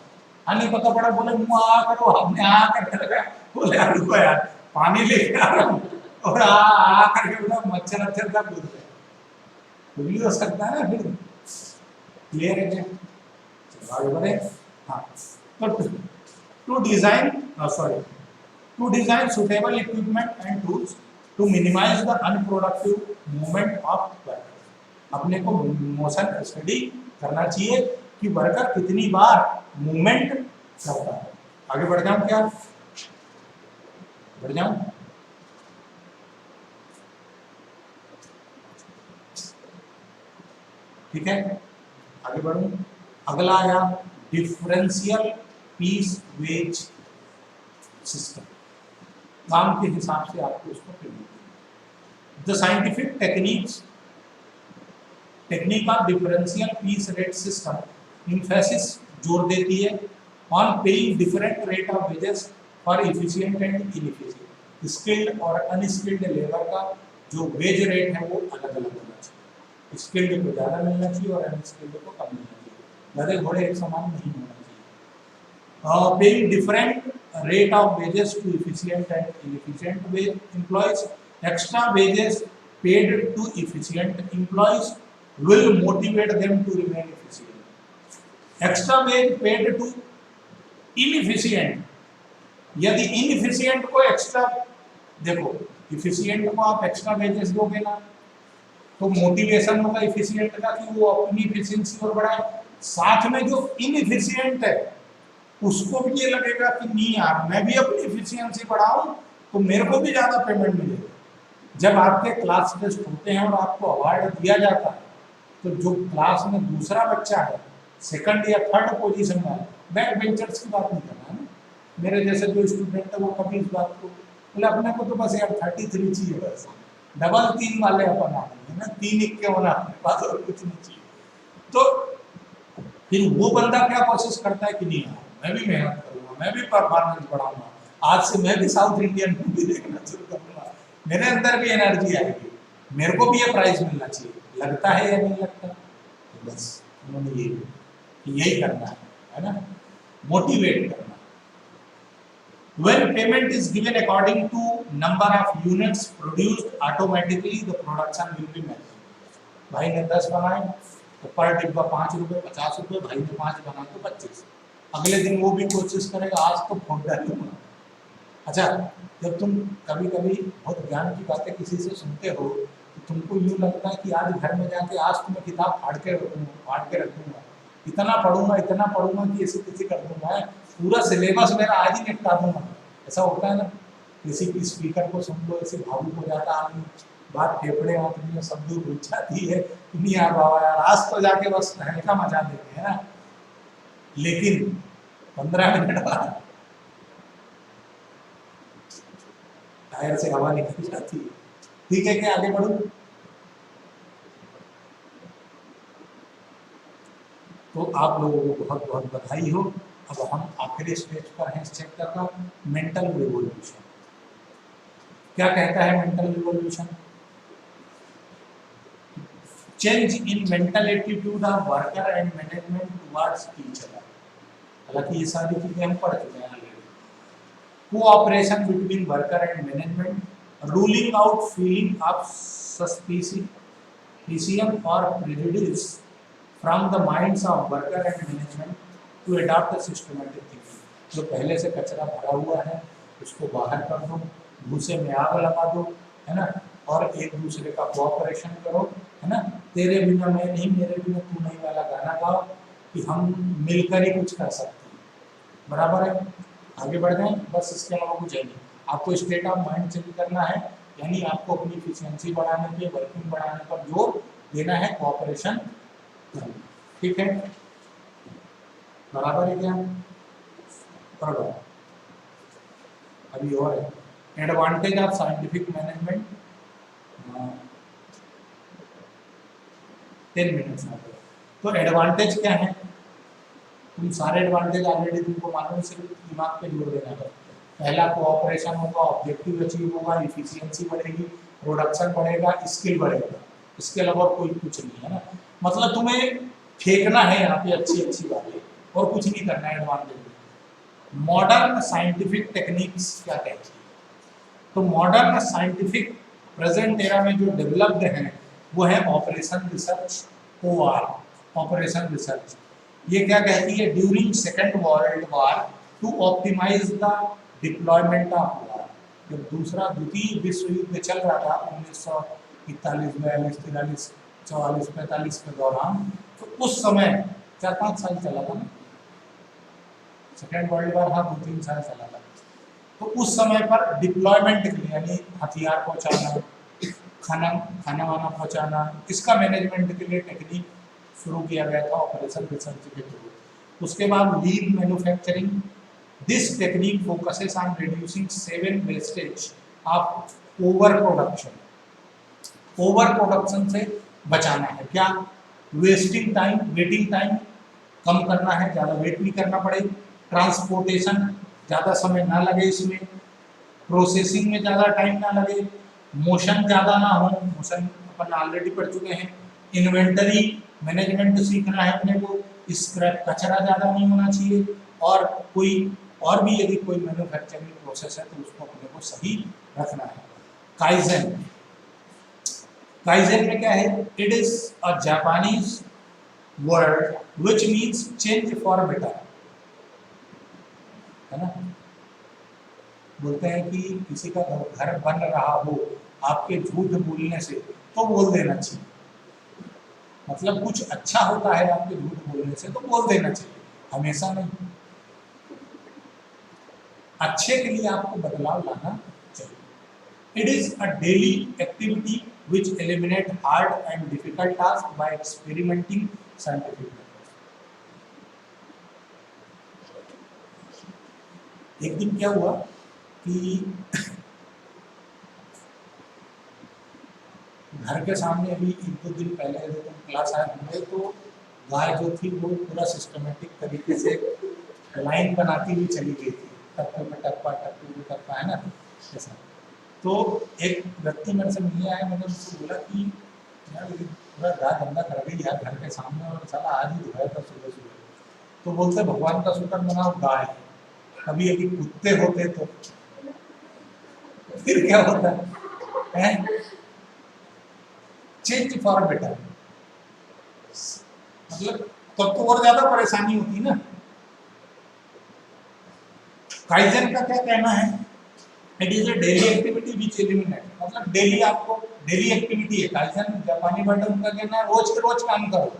हाँ, नहीं पता पड़ा, बोले मुँह आ करो, आपने आ करके लगा, बोले रुको यार पानी लेके आ रहा हूँ, और आ करके बोला मच्छर अच्छर का दूध है, तो भी हो सकता है ना। फिर क्लियर है क्या? चलो आगे बढ़े। हाँ, तो to design sorry to design suitable equipment and tools to minimise the unproductive movement of worker. अपने को मोशन स्टडी करना चाहिए कि वर्कर कितनी बार मूवमेंट करता है। आगे बढ़ जाऊं क्या? बढ़ जाऊं? ठीक है, आगे बढ़ूं। अगला आया डिफरेंशियल पीस वेज सिस्टम। काम के हिसाब से आपको इसको करना। The scientific technique of differential piece rate system emphasis जोर देती है on paying different rate of wages for efficient and inefficient. Skilled और अनस्किल्ड लेबर का जो वेज रेट है वो अलग अलग होना चाहिए। स्किल्ड को ज़्यादा मिलना चाहिए और अनस्किल्ड को कम मिलना चाहिए। गधे घोड़े एक समान नहीं होना चाहिए। Paying different rate of wages to efficient and inefficient employees. Extra wages paid to efficient employees will motivate them to remain efficient. Extra wage paid to inefficient, यदि inefficient को extra, देखो efficient को आप extra wages दोगे ना, तो मोटिवेशन होगा efficient का कि वो अपनी efficiency और बढ़ाए। साथ में जो inefficient है उसको भी ये लगेगा कि नहीं यार मैं भी अपनी एफिशिएंसी बढ़ाऊं तो मेरे को भी ज्यादा पेमेंट मिलेगा। जब आपके क्लास टेस्ट होते हैं और आपको अवार्ड दिया जाता है, तो जो क्लास में दूसरा बच्चा है सेकंड या थर्ड पोजीशन में है, बैक बेंचर्स की बात नहीं करना है ना, मेरे जैसे जो स्टूडेंट है वो कभी इस बात को बोले अपने को तो बस यार 33 चाहिए, बस डबल 3 वाले अपन आ गए ना, 3 इक्के होना अपने पास और कुछ नहीं चाहिए। तो फिर वो बंदा क्या कोशिश करता है कि नहीं यार मैं भी मेहनत करूंगा, मैं भी परफॉर्मेंस बढ़ाऊंगा, आज से मैं भी साउथ इंडियन मूवी देखना शुरू करूंगा, मेरे अंदर भी एनर्जी आएगी, मेरे को भी ये प्राइज मिलना चाहिए। लगता है या नहीं लगता? तो बस उन्होंने यही करना है ना, मोटिवेट करना। When payment is given according to number of units produced, automatically the production will be measured. भाई ने 10 बनाए तो पर डिब्बा 5 रुपए 50 रुपए, भाई ने 5 बनाए तो 25। अगले दिन वो भी कोशिश करेगा आज तो फोड़ डालूंगा। अच्छा, जब तुम कभी कभी बहुत ज्ञान की बातें किसी से सुनते हो तो तुमको यूँ लगता है कि आज घर में जाके आज तो मैं किताब फाड़ के रखूंगा, इतना पढ़ूंगा कि ऐसे किसी कर दूंगा, पूरा सिलेबस मेरा आज ही निपटा दूंगा। ऐसा होता है ना, किसी की स्पीकर को सुन लो ऐसे भावुक हो जाता आदमी, बात फेफड़े में सब दूर घुस जाती है, नहीं यार बाबा यार आज तो जाके बस हल्का मचा देते हैं ना, लेकिन 15 मिनट बाद टायर से हवा निकल जाती है। ठीक है, क्या आगे बढ़ूं? तो आप लोगों को बहुत बहुत बधाई हो। अब हम आखिरी स्टेज पर हैं इस चैप्टर का, मेंटल रिवॉल्यूशन। क्या कहता है mental revolution? Change in mental attitude of worker and management towards each other. हालांकि ये सारी चीजें हम पढ़ चुके हैं already. Cooperation between worker and management, ruling out feeling of suspicion और prejudice from the minds of worker and management to adopt systematic thinking. जो पहले से कचरा भरा हुआ है उसको बाहर कर दो, भूसे में आग लगा दो, है ना, और एक दूसरे का कोऑपरेशन करो, है ना, तेरे बिना मैं नहीं मेरे बिना तू नहीं वाला गाना गाओ कि हम मिलकर ही कुछ कर सकते हैं। बराबर है? आगे बढ़ जाएं, बस इसके अलावा कुछ है नहीं। आपको स्टेट ऑफ माइंड चेंज करना है, यानी आपको अपनी इफिशियंसी बढ़ाने पे, वर्किंग बढ़ाने पर जोर देना है, कोऑपरेशन करना। ठीक है, बराबर है क्या? बराबर। अभी और है, advantage of scientific management. 10 minutes तो एडवांटेज क्या है, तुम सारे एडवांटेज ऑलरेडी तुमको मालूम, सिर्फ दिमाग पे जोर देना है। पहला कोऑपरेशन होगा, ऑब्जेक्टिव अचीव होगा, इफिशियंसी बढ़ेगी, प्रोडक्शन बढ़ेगा, स्किल बढ़ेगा, इसके अलावा कोई कुछ नहीं है ना। मतलब तुम्हें फेंकना है यहाँ पे अच्छी अच्छी बातें और कुछ नहीं करना है एडवांटेज में। मॉडर्न साइंटिफिक टेक्निक्स क्या कहती है, तो मॉडर्न साइंटिफिक प्रेजेंट एरा में जो डेवलप्ड हैं वो है operation research, OR, operation research. ये क्या कहती है, during second world war to optimise the deployment of war. जब द्वितीय विश्व युद्ध चल रहा था 1941, 42, 43, 44, 45 के दौरान, तो उस समय 4-5 साल चला था ना सेकेंड वर्ल्ड वॉर, हाँ 2-3 साल चला था। तो उस समय पर डिप्लॉयमेंट के लिए यानी हथियार पहुंचाना, खाना वाना पहुंचाना, इसका मैनेजमेंट के लिए टेक्निक शुरू किया गया था ऑपरेशन रिसर्च के थ्रू। उसके बाद लीन manufacturing, this technique focuses on reducing 7 wastage of over production. Over production से बचाना है, क्या, वेस्टिंग टाइम, वेटिंग टाइम कम करना है, ज़्यादा वेट नहीं करना पड़े, ट्रांसपोर्टेशन ज़्यादा समय ना लगे, इसमें प्रोसेसिंग में ज़्यादा टाइम ना लगे, मोशन ज़्यादा ना हो, मोशन अपन ऑलरेडी पढ़ चुके हैं, इन्वेंटरी मैनेजमेंट सीखना है अपने को, स्क्रैप कचरा ज़्यादा नहीं होना चाहिए, और कोई और भी यदि कोई मैन्युफैक्चरिंग प्रोसेस है तो उसको अपने को सही रखना है। काइजन, काइजन में क्या है, it is a Japanese word which means change for better, है ना। बोलते हैं कि किसी का घर बन रहा हो आपके झूठ बोलने से तो बोल देना चाहिए, मतलब कुछ अच्छा होता है आपके झूठ बोलने से तो बोल देना चाहिए, हमेशा नहीं। अच्छे के लिए आपको बदलाव लाना चाहिए। It is a daily activity which eliminate hard and difficult task by experimenting scientific methods. एक दिन क्या हुआ कि घर के सामने अभी 1-2 दिन पहले जब तुम क्लास आए होंगे तो गाय जो थी वो पूरा सिस्टमेटिक तरीके से लाइन बनाती हुई चली गई थी, टप्पे पे टप्पा, टप्पे पे टप्पा, है ना ऐसा। तो एक व्यक्ति मेरे से मिलने आया, मैंने उससे बोला कि यार ये पूरा गाय गंदा कर गई यार घर के सामने, और साला आज ही धोया था सुबह सुबह। तो बोलते भगवान का शुक्र मनाओ गाय, कभी यदि कुत्ते होते तो फिर क्या होता है, चेंज फॉर बेटर, मतलब तब तो और ज्यादा परेशानी होती ना। काइजन का क्या कहना है, it is a daily activity which eliminate, मतलब डेली आपको डेली एक्टिविटी है। काइजन जापानी वर्ड उनका कहना है रोज के रोज काम करो,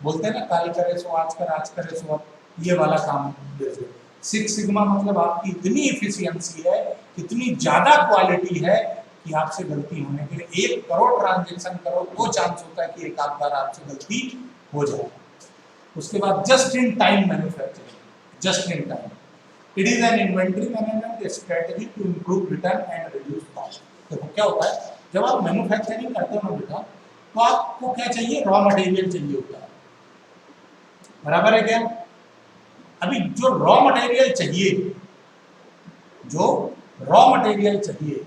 बोलते हैं ना कल करे सो आज कर, आज करे सो अब, ये वाला काम। 6 सिग्मा मतलब आपकी इतनी इफिशियंसी है, इतनी ज्यादा क्वालिटी है कि आपसे गलती होने के लिए 1 करोड़ ट्रांजेक्शन करो तो चांस होता है कि एक आध बार आपसे गलती हो जाए। उसके बाद just in time manufacturing, just in time, it is an inventory management strategy to improve return and reduce cost. देखो क्या होता है, जब आप मैन्युफैक्चरिंग करते हो ना बेटा, तो आपको क्या चाहिए, रॉ मटेरियल चाहिए होता है, बराबर है क्या। अभी जो रॉ मटेरियल चाहिए, जो रॉ मटेरियल चाहिए,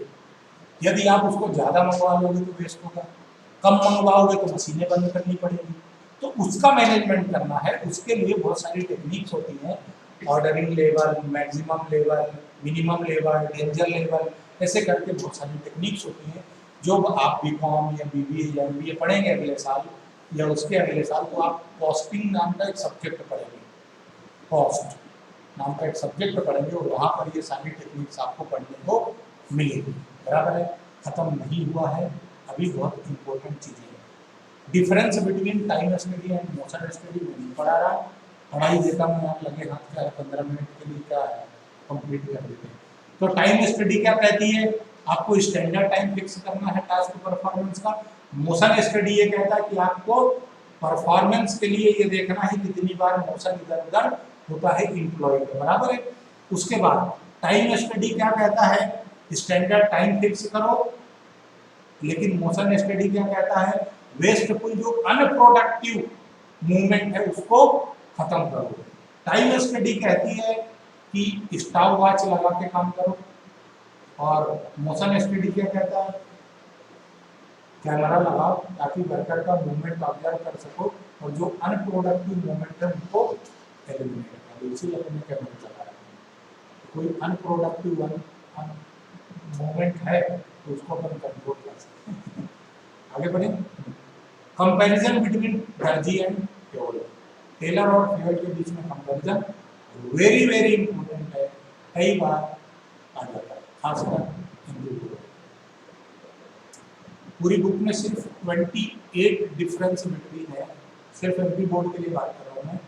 यदि आप उसको ज़्यादा मंगवा लोगे तो वेस्ट होगा, कम मंगवाओगे तो मशीनें बंद करनी पड़ेगी। तो उसका मैनेजमेंट करना है, उसके लिए बहुत सारी टेक्निक्स होती हैं, ordering level, maximum level, minimum level, danger level, ऐसे करके बहुत सारी टेक्निक्स होती हैं जो आप बीकॉम या बीबीए या एमबीए पढ़ेंगे अगले साल या उसके अगले साल, तो आप कॉस्टिंग नाम का एक सब्जेक्ट पढ़ेंगे, कॉस्ट नाम का एक सब्जेक्ट पढ़ेंगे और वहाँ पर ये सारी टेक्निक्स आपको पढ़ने को मिलेगी, बराबर है। ख़त्म नहीं हुआ है, अभी बहुत इंपॉर्टेंट चीज़ें हैं। Difference between time study and motion study में नहीं पढ़ा रहा, पढ़ाई देता हूँ, आप लगे हाथ क्या 15 मिनट के लिए क्या है, कंप्लीट कर देते हैं। तो टाइम स्टडी क्या कहती है, आपको स्टैंडर्ड टाइम फिक्स करना है टास्क परफॉर्मेंस का। मोशन स्टडी ये कहता है कि आपको परफॉर्मेंस के लिए ये देखना है कितनी बार मोशन इधर उधर होता है इम्प्लॉय का, बराबर है। उसके बाद टाइम स्टडी क्या कहता है, स्टैंडर्ड टाइम फिक्स करो, लेकिन मोशन स्टडी क्या कहता है, वेस्टफुल जो अनप्रोडक्टिव मूवमेंट है उसको खत्म करो। टाइम स्टडी कहती है कि स्टॉप वॉच लगा के काम करो, और मोशन स्टडी क्या कहता है, कैमरा लगाओ ताकि वर्कर का मूवमेंट ऑब्जर्व कर सको और जो अनप्रोडक्टिव मूवमेंट है उनको एलिमिनेट करो। इसीलिए हमने कैमरा लगाया। कोई अनप्रोडक्टिव मूवमेंट है तो उसको अपन कंट्रोल कर सकते हैं। आगे बढ़े। कंपैरिजन बिटवीन दर्जी एंड फ्यूल, टेलर और फ्यूल के बीच में कंपैरिजन वेरी वेरी इंपॉर्टेंट है, कई बार आ जाता है, खासकर हिंदी। पूरी बुक में सिर्फ 28 डिफरेंस बिटवीन है, सिर्फ एमपी बोर्ड के लिए बात कर रहा हूँ मैं।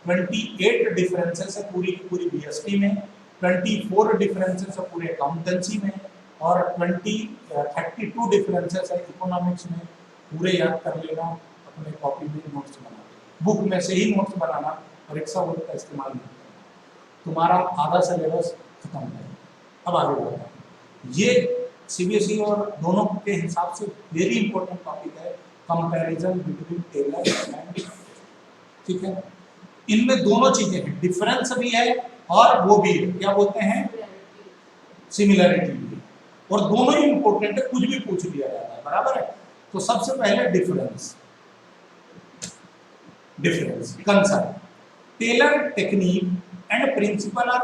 28 डिफरेंसेस है पूरी की पूरी बीएसटी में, 24 डिफरेंसेस है पूरे अकाउंटेंसी में, और 32 डिफरेंसेस है इकोनॉमिक्स में। पूरे याद कर लेना, अपने कॉपी में नोट्स बना, बुक में से ही नोट्स बनाना और एक्स्ट्रा वर्ड का इस्तेमाल नहीं करना, तुम्हारा आधा सिलेबस खत्म है। अब आगे बढ़ते हैं। ये सीबीएसई और दोनों के हिसाब से वेरी इंपॉर्टेंट टॉपिक है, कंपैरिजन बिटवीन टेलर एंड, ठीक है। इनमें दोनों चीजें हैं, डिफरेंस भी है और वो भी है, क्या बोलते हैं, सिमिलरिटी भी है, और दोनों ही इंपॉर्टेंट है, कुछ भी पूछ लिया जाता है, बराबर है। तो सबसे पहले difference, concern, Taylor technique and principle are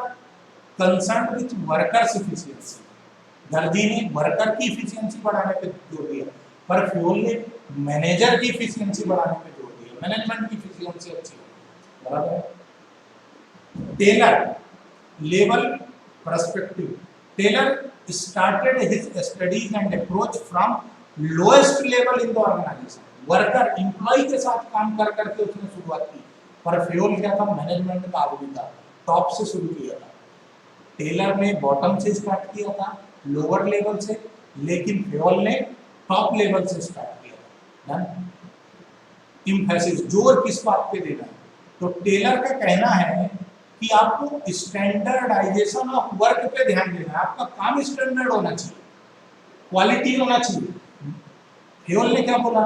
concern with workers efficiency. दर्जी ने वर्कर की इफिशिएंसी बढ़ाने पे जोर दिया, पर फ्यूल ने मैनेजर की इफिशिएंसी बढ़ाने पे जोर दिया, मैनेजमेंट की इफिशिएंसी अच्छी है, बराबर है। Taylor level perspective, Taylor started his studies and approach from lowest level in the organisation. Worker employ के साथ काम कर करके उसने शुरुआत की, पर फ्यूल क्या था, मैनेजमेंट का आदमी था, टॉप से शुरू किया था। टेलर ने बॉटम से स्टार्ट किया था, लोअर लेवल से, लेकिन फ्यूल ने टॉप लेवल से स्टार्ट किया था। एम्फेसिस, जोर किस बात पे देना है, तो टेलर का कहना है कि आपको स्टैंडर्डाइजेशन ऑफ वर्क पे ध्यान देना है, आपका काम स्टैंडर्ड होना चाहिए, क्वालिटी होना चाहिए। फ्यूल ने क्या बोला,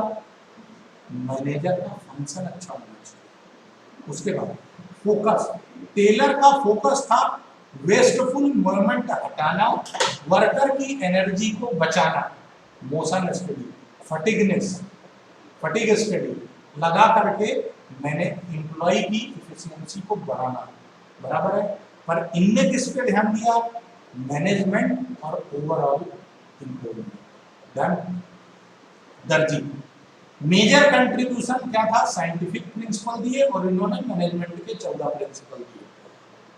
मैनेजर का फंक्शन अच्छा होना चाहिए। उसके बाद फोकस, टेलर का फोकस था वेस्टफुल मूवमेंट हटाना, वर्कर की एनर्जी को बचाना। मोशन स्टडी, फटीग स्टडी लगा करके मैंने एम्प्लॉय की इफिशिएंसी को बढ़ाना, बराबर है। पर इनने किस पे ध्यान दिया, मैनेजमेंट और ओवरऑल इम्प्रूवमेंट। दर्जी मेजर कंट्रीब्यूशन क्या था, साइंटिफिक प्रिंसिपल दिए और इन्होंने मैनेजमेंट के 14 प्रिंसिपल दिए।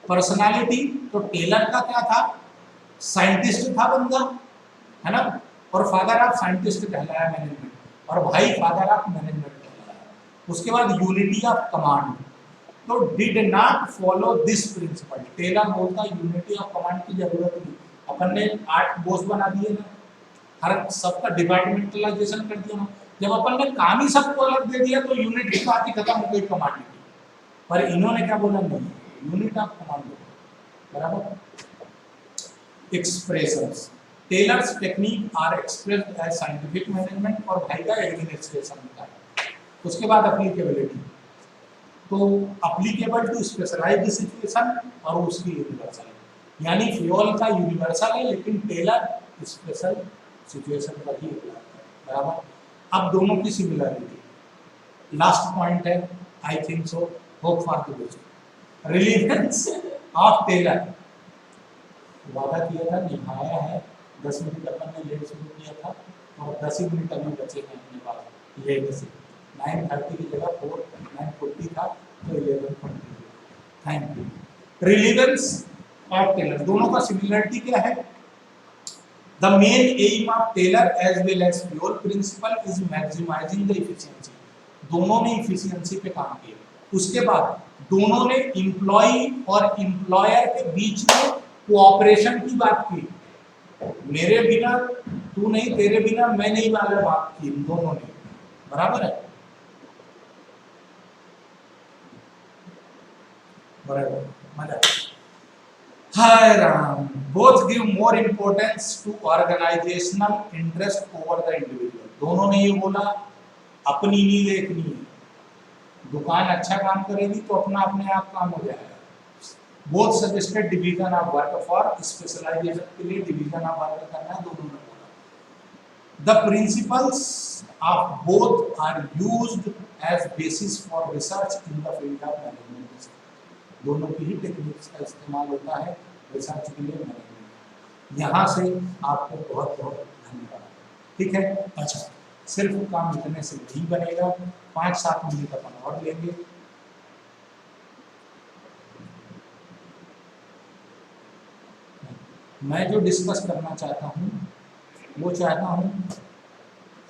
पर्सनालिटी, तो टेलर का क्या था, साइंटिस्ट था बंदा, है ना, और फादर ऑफ साइंटिस्ट कहलाया मैनेजमेंट, और भाई फादर ऑफ मैनेजमेंट कहलाया। उसके बाद यूनिटी ऑफ कमांड, तो did not follow this principle. Taylor बोलता यूनिटी ऑफ कमांड की जरूरत नहीं, अपन ने 8 बॉस बना दिए ना, हर सबका डिपार्टमेंटलाइजेशन कर दिया ना, जब अपन ने काम ही सबको अलग दे दिया तो यूनिट की बात ही खत्म हो गई कमांड की। पर इन्होंने क्या बोला, नहीं, यूनिट ऑफ कमांड, बराबर। Expressions, Taylor's technique are expressed as scientific management, और भाई का एडमिनिस्ट्रेशन होता है। उसके बाद एप्लीकेबिलिटी, तो एप्लीकेबल टू स्पेशलाइज्ड सिचुएशन और उसकी यूनिवर्सल, यानी फ्यूल का यूनिवर्सल है लेकिन टेलर स्पेशल सिचुएशन पर ही अप्लाई है, बराबर। अब दोनों की सिमिलरिटी, लास्ट पॉइंट है, I think so, hope for the best. Relevance of Taylor, वादा किया था, निभाया है। 10 मिनट अपन ने लेट शुरू किया था और 10 ही मिनट अभी बचे हैं अपने पास लेट से। 9:30 की जगह 9:40 था, तो 11:20। Thank you. Relevance of Taylor, दोनों का सिमिलरिटी क्या है, the main aim of Taylor as well as Fayol principle is maximising the efficiency. दोनों ने इफिशिएंसी पे काम किया। उसके बाद दोनों ने एम्प्लॉय और एम्प्लॉयर के बीच में कोऑपरेशन की बात की, मेरे बिना तू नहीं, तेरे बिना मैं नहीं वाला बात की दोनों ने, बराबर है, बराबर। मजा, हाय Ram. Both give more importance to organisational interest over the individual. दोनों ने ये बोला अपनी नहीं देखनी है, दुकान अच्छा काम करेगी तो अपना अपने आप काम हो जाएगा। Both suggested division of work for specialisation के लिए डिवीजन ऑफ वर्क करना है, दोनों ने बोला। The principles of both are used as basis for research in the field of management. दोनों की ही टेक्निक्स का इस्तेमाल होता है रिसर्च के लिए, मैनेजमेंट। यहाँ से आपको बहुत बहुत धन्यवाद। ठीक है, अच्छा सिर्फ काम इतने से नहीं बनेगा, 5-7 मिनट अपन और लेंगे। मैं जो डिस्कस करना चाहता हूँ वो चाहता हूँ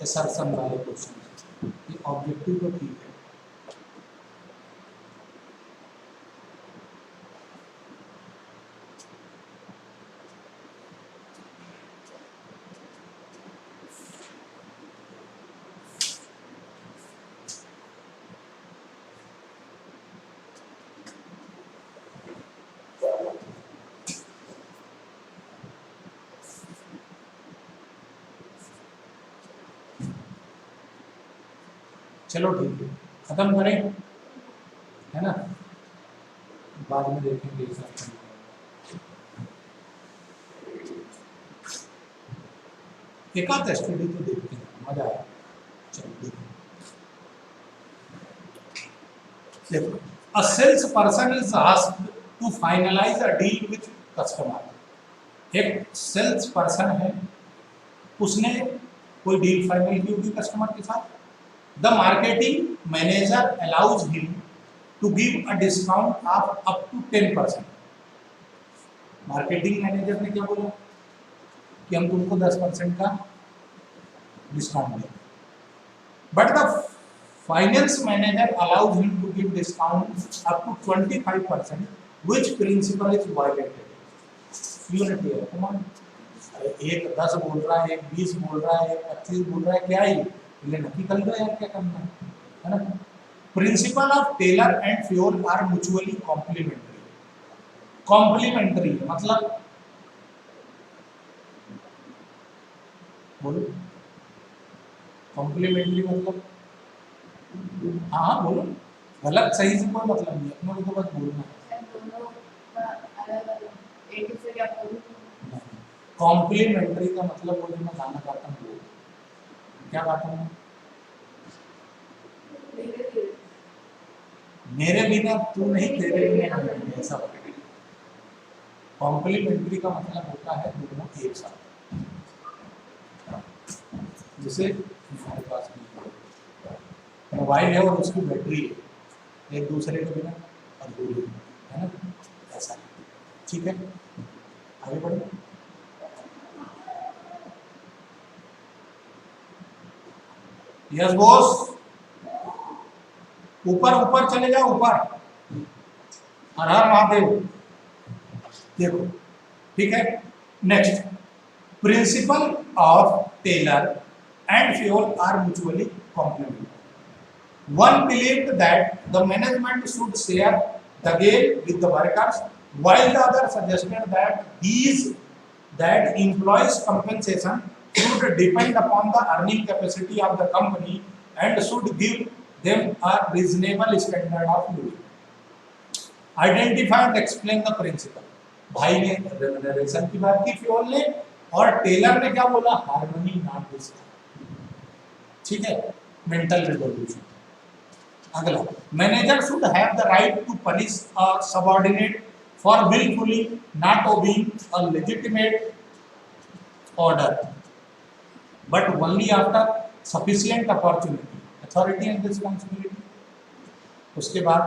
असर्शन वाले क्वेश्चन। ये ऑब्जेक्टिव तो ठीक है, चलो ठीक है, खत्म करें, है ना, बाद में देखेंगे सब। एक आध स्टडी तो देखते हैं, मजा आया। चलो देखो, a sales person is asked to finalise a deal with customer. एक सेल्स पर्सन है, उसने कोई डील फाइनल की होगी कस्टमर के साथ। The marketing manager allows him to give a discount of up to 10%. Marketing manager ने क्या बोला कि हम तुमको 10% का डिस्काउंट देंगे, but the finance manager allows him to give discount up to 25%, which principle is violated? Unity है, कमान एक 10 बोल रहा है, एक 20 बोल रहा है, एक 25 बोल रहा है, क्या है ये नक्की कर लो यार, क्या करना है ना। Principle of Taylor and Fayol are mutually complementary. Complementary मतलब बोलो, कॉम्प्लीमेंट्री मतलब हाँ बोलो, गलत सही से कोई मतलब नहीं, अपने को तो बस बोलना है। कॉम्प्लीमेंट्री का मतलब वो जो मैं गाना गाता हूँ, क्या गाता हूँ, मेरे बिना तू नहीं तेरे बिना नहीं, ऐसा। कॉम्प्लीमेंट्री का मतलब होता है दोनों एक साथ, जैसे हमारे पास मोबाइल है और उसकी बैटरी है, एक दूसरे के बिना अधूरी है ना, ऐसा। ठीक है, आगे बढ़ो। यस बॉस, ऊपर ऊपर चले जाओ, ऊपर। हर हर महादेव। देखो ठीक है, next, principle of Taylor and Fayol are mutually complementary. One believed that the management should share the gain with the workers, while the other suggested that employees' compensation should depend upon the earning capacity of the company and should give them a reasonable standard of living. Identify and explain the principle. भाई ने रेमुनरेशन की बात की फ्यूल ने, और टेलर ने क्या बोला, हार्मनी नॉट डिस्कस। ठीक है, मेंटल रिवॉल्यूशन। अगला, manager should have the right to punish a subordinate for wilfully not obeying a legitimate order, but only after sufficient opportunity, authority and responsibility. उसके बाद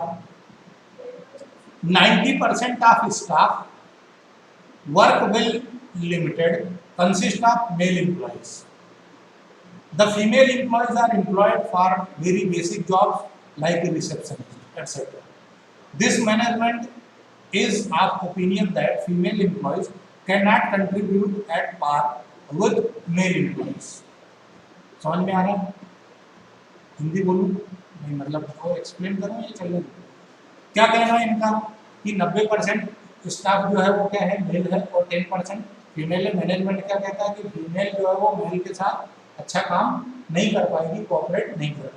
90% of staff work well limited consist of male employees. The female employees are employed for very basic jobs like a receptionist, etc. This management is of opinion that female employees cannot contribute at par with male employees. समझ में आ रहा है? हिंदी बोलूं नहीं, मतलब को एक्सप्लेन करूं या चलने दूं? क्या कहना है इनका कि 90% स्टाफ जो है वो क्या है, मेल है, और 10% फीमेल है। मैनेजमेंट क्या कहता है कि फीमेल जो है वो मेल के साथ अच्छा काम नहीं कर पाएगी, कोऑपरेट नहीं कर पाएगी।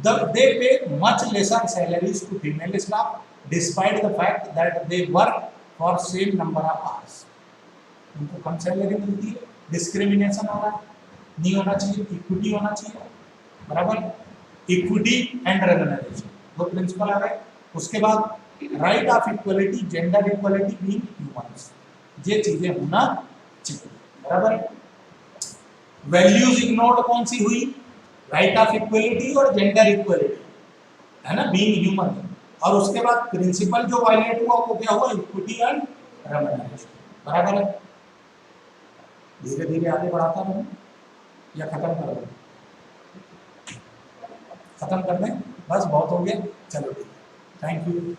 they pay much lesser salaries to female staff despite the fact that they work for same number of hours. उनको कम सैलरी मिलती है, डिस्क्रिमिनेशन हो रहा है, नहीं होना चाहिए, इक्विटी होना चाहिए, बराबर, इक्विटी एंड रेम्यूनरेशन, दो प्रिंसिपल आ गए। उसके बाद right of equality, gender equality being humans, ये चीजें होना चाहिए, बराबर। वैल्यूज इग्नोर्ड कौन सी हुई? राइट ऑफ इक्वलिटी और जेंडर इक्वलिटी, है ना, बीइंग ह्यूमन। और उसके बाद प्रिंसिपल जो वायलेट हुआ वो क्या हुआ? इक्विटी एंड रेम्यूनरेशन, बराबर है। धीरे धीरे आगे बढ़ाता रहूं या खत्म कर दूं? खत्म कर दें, बस बहुत हो गया, चलो ठीक है, थैंक यू।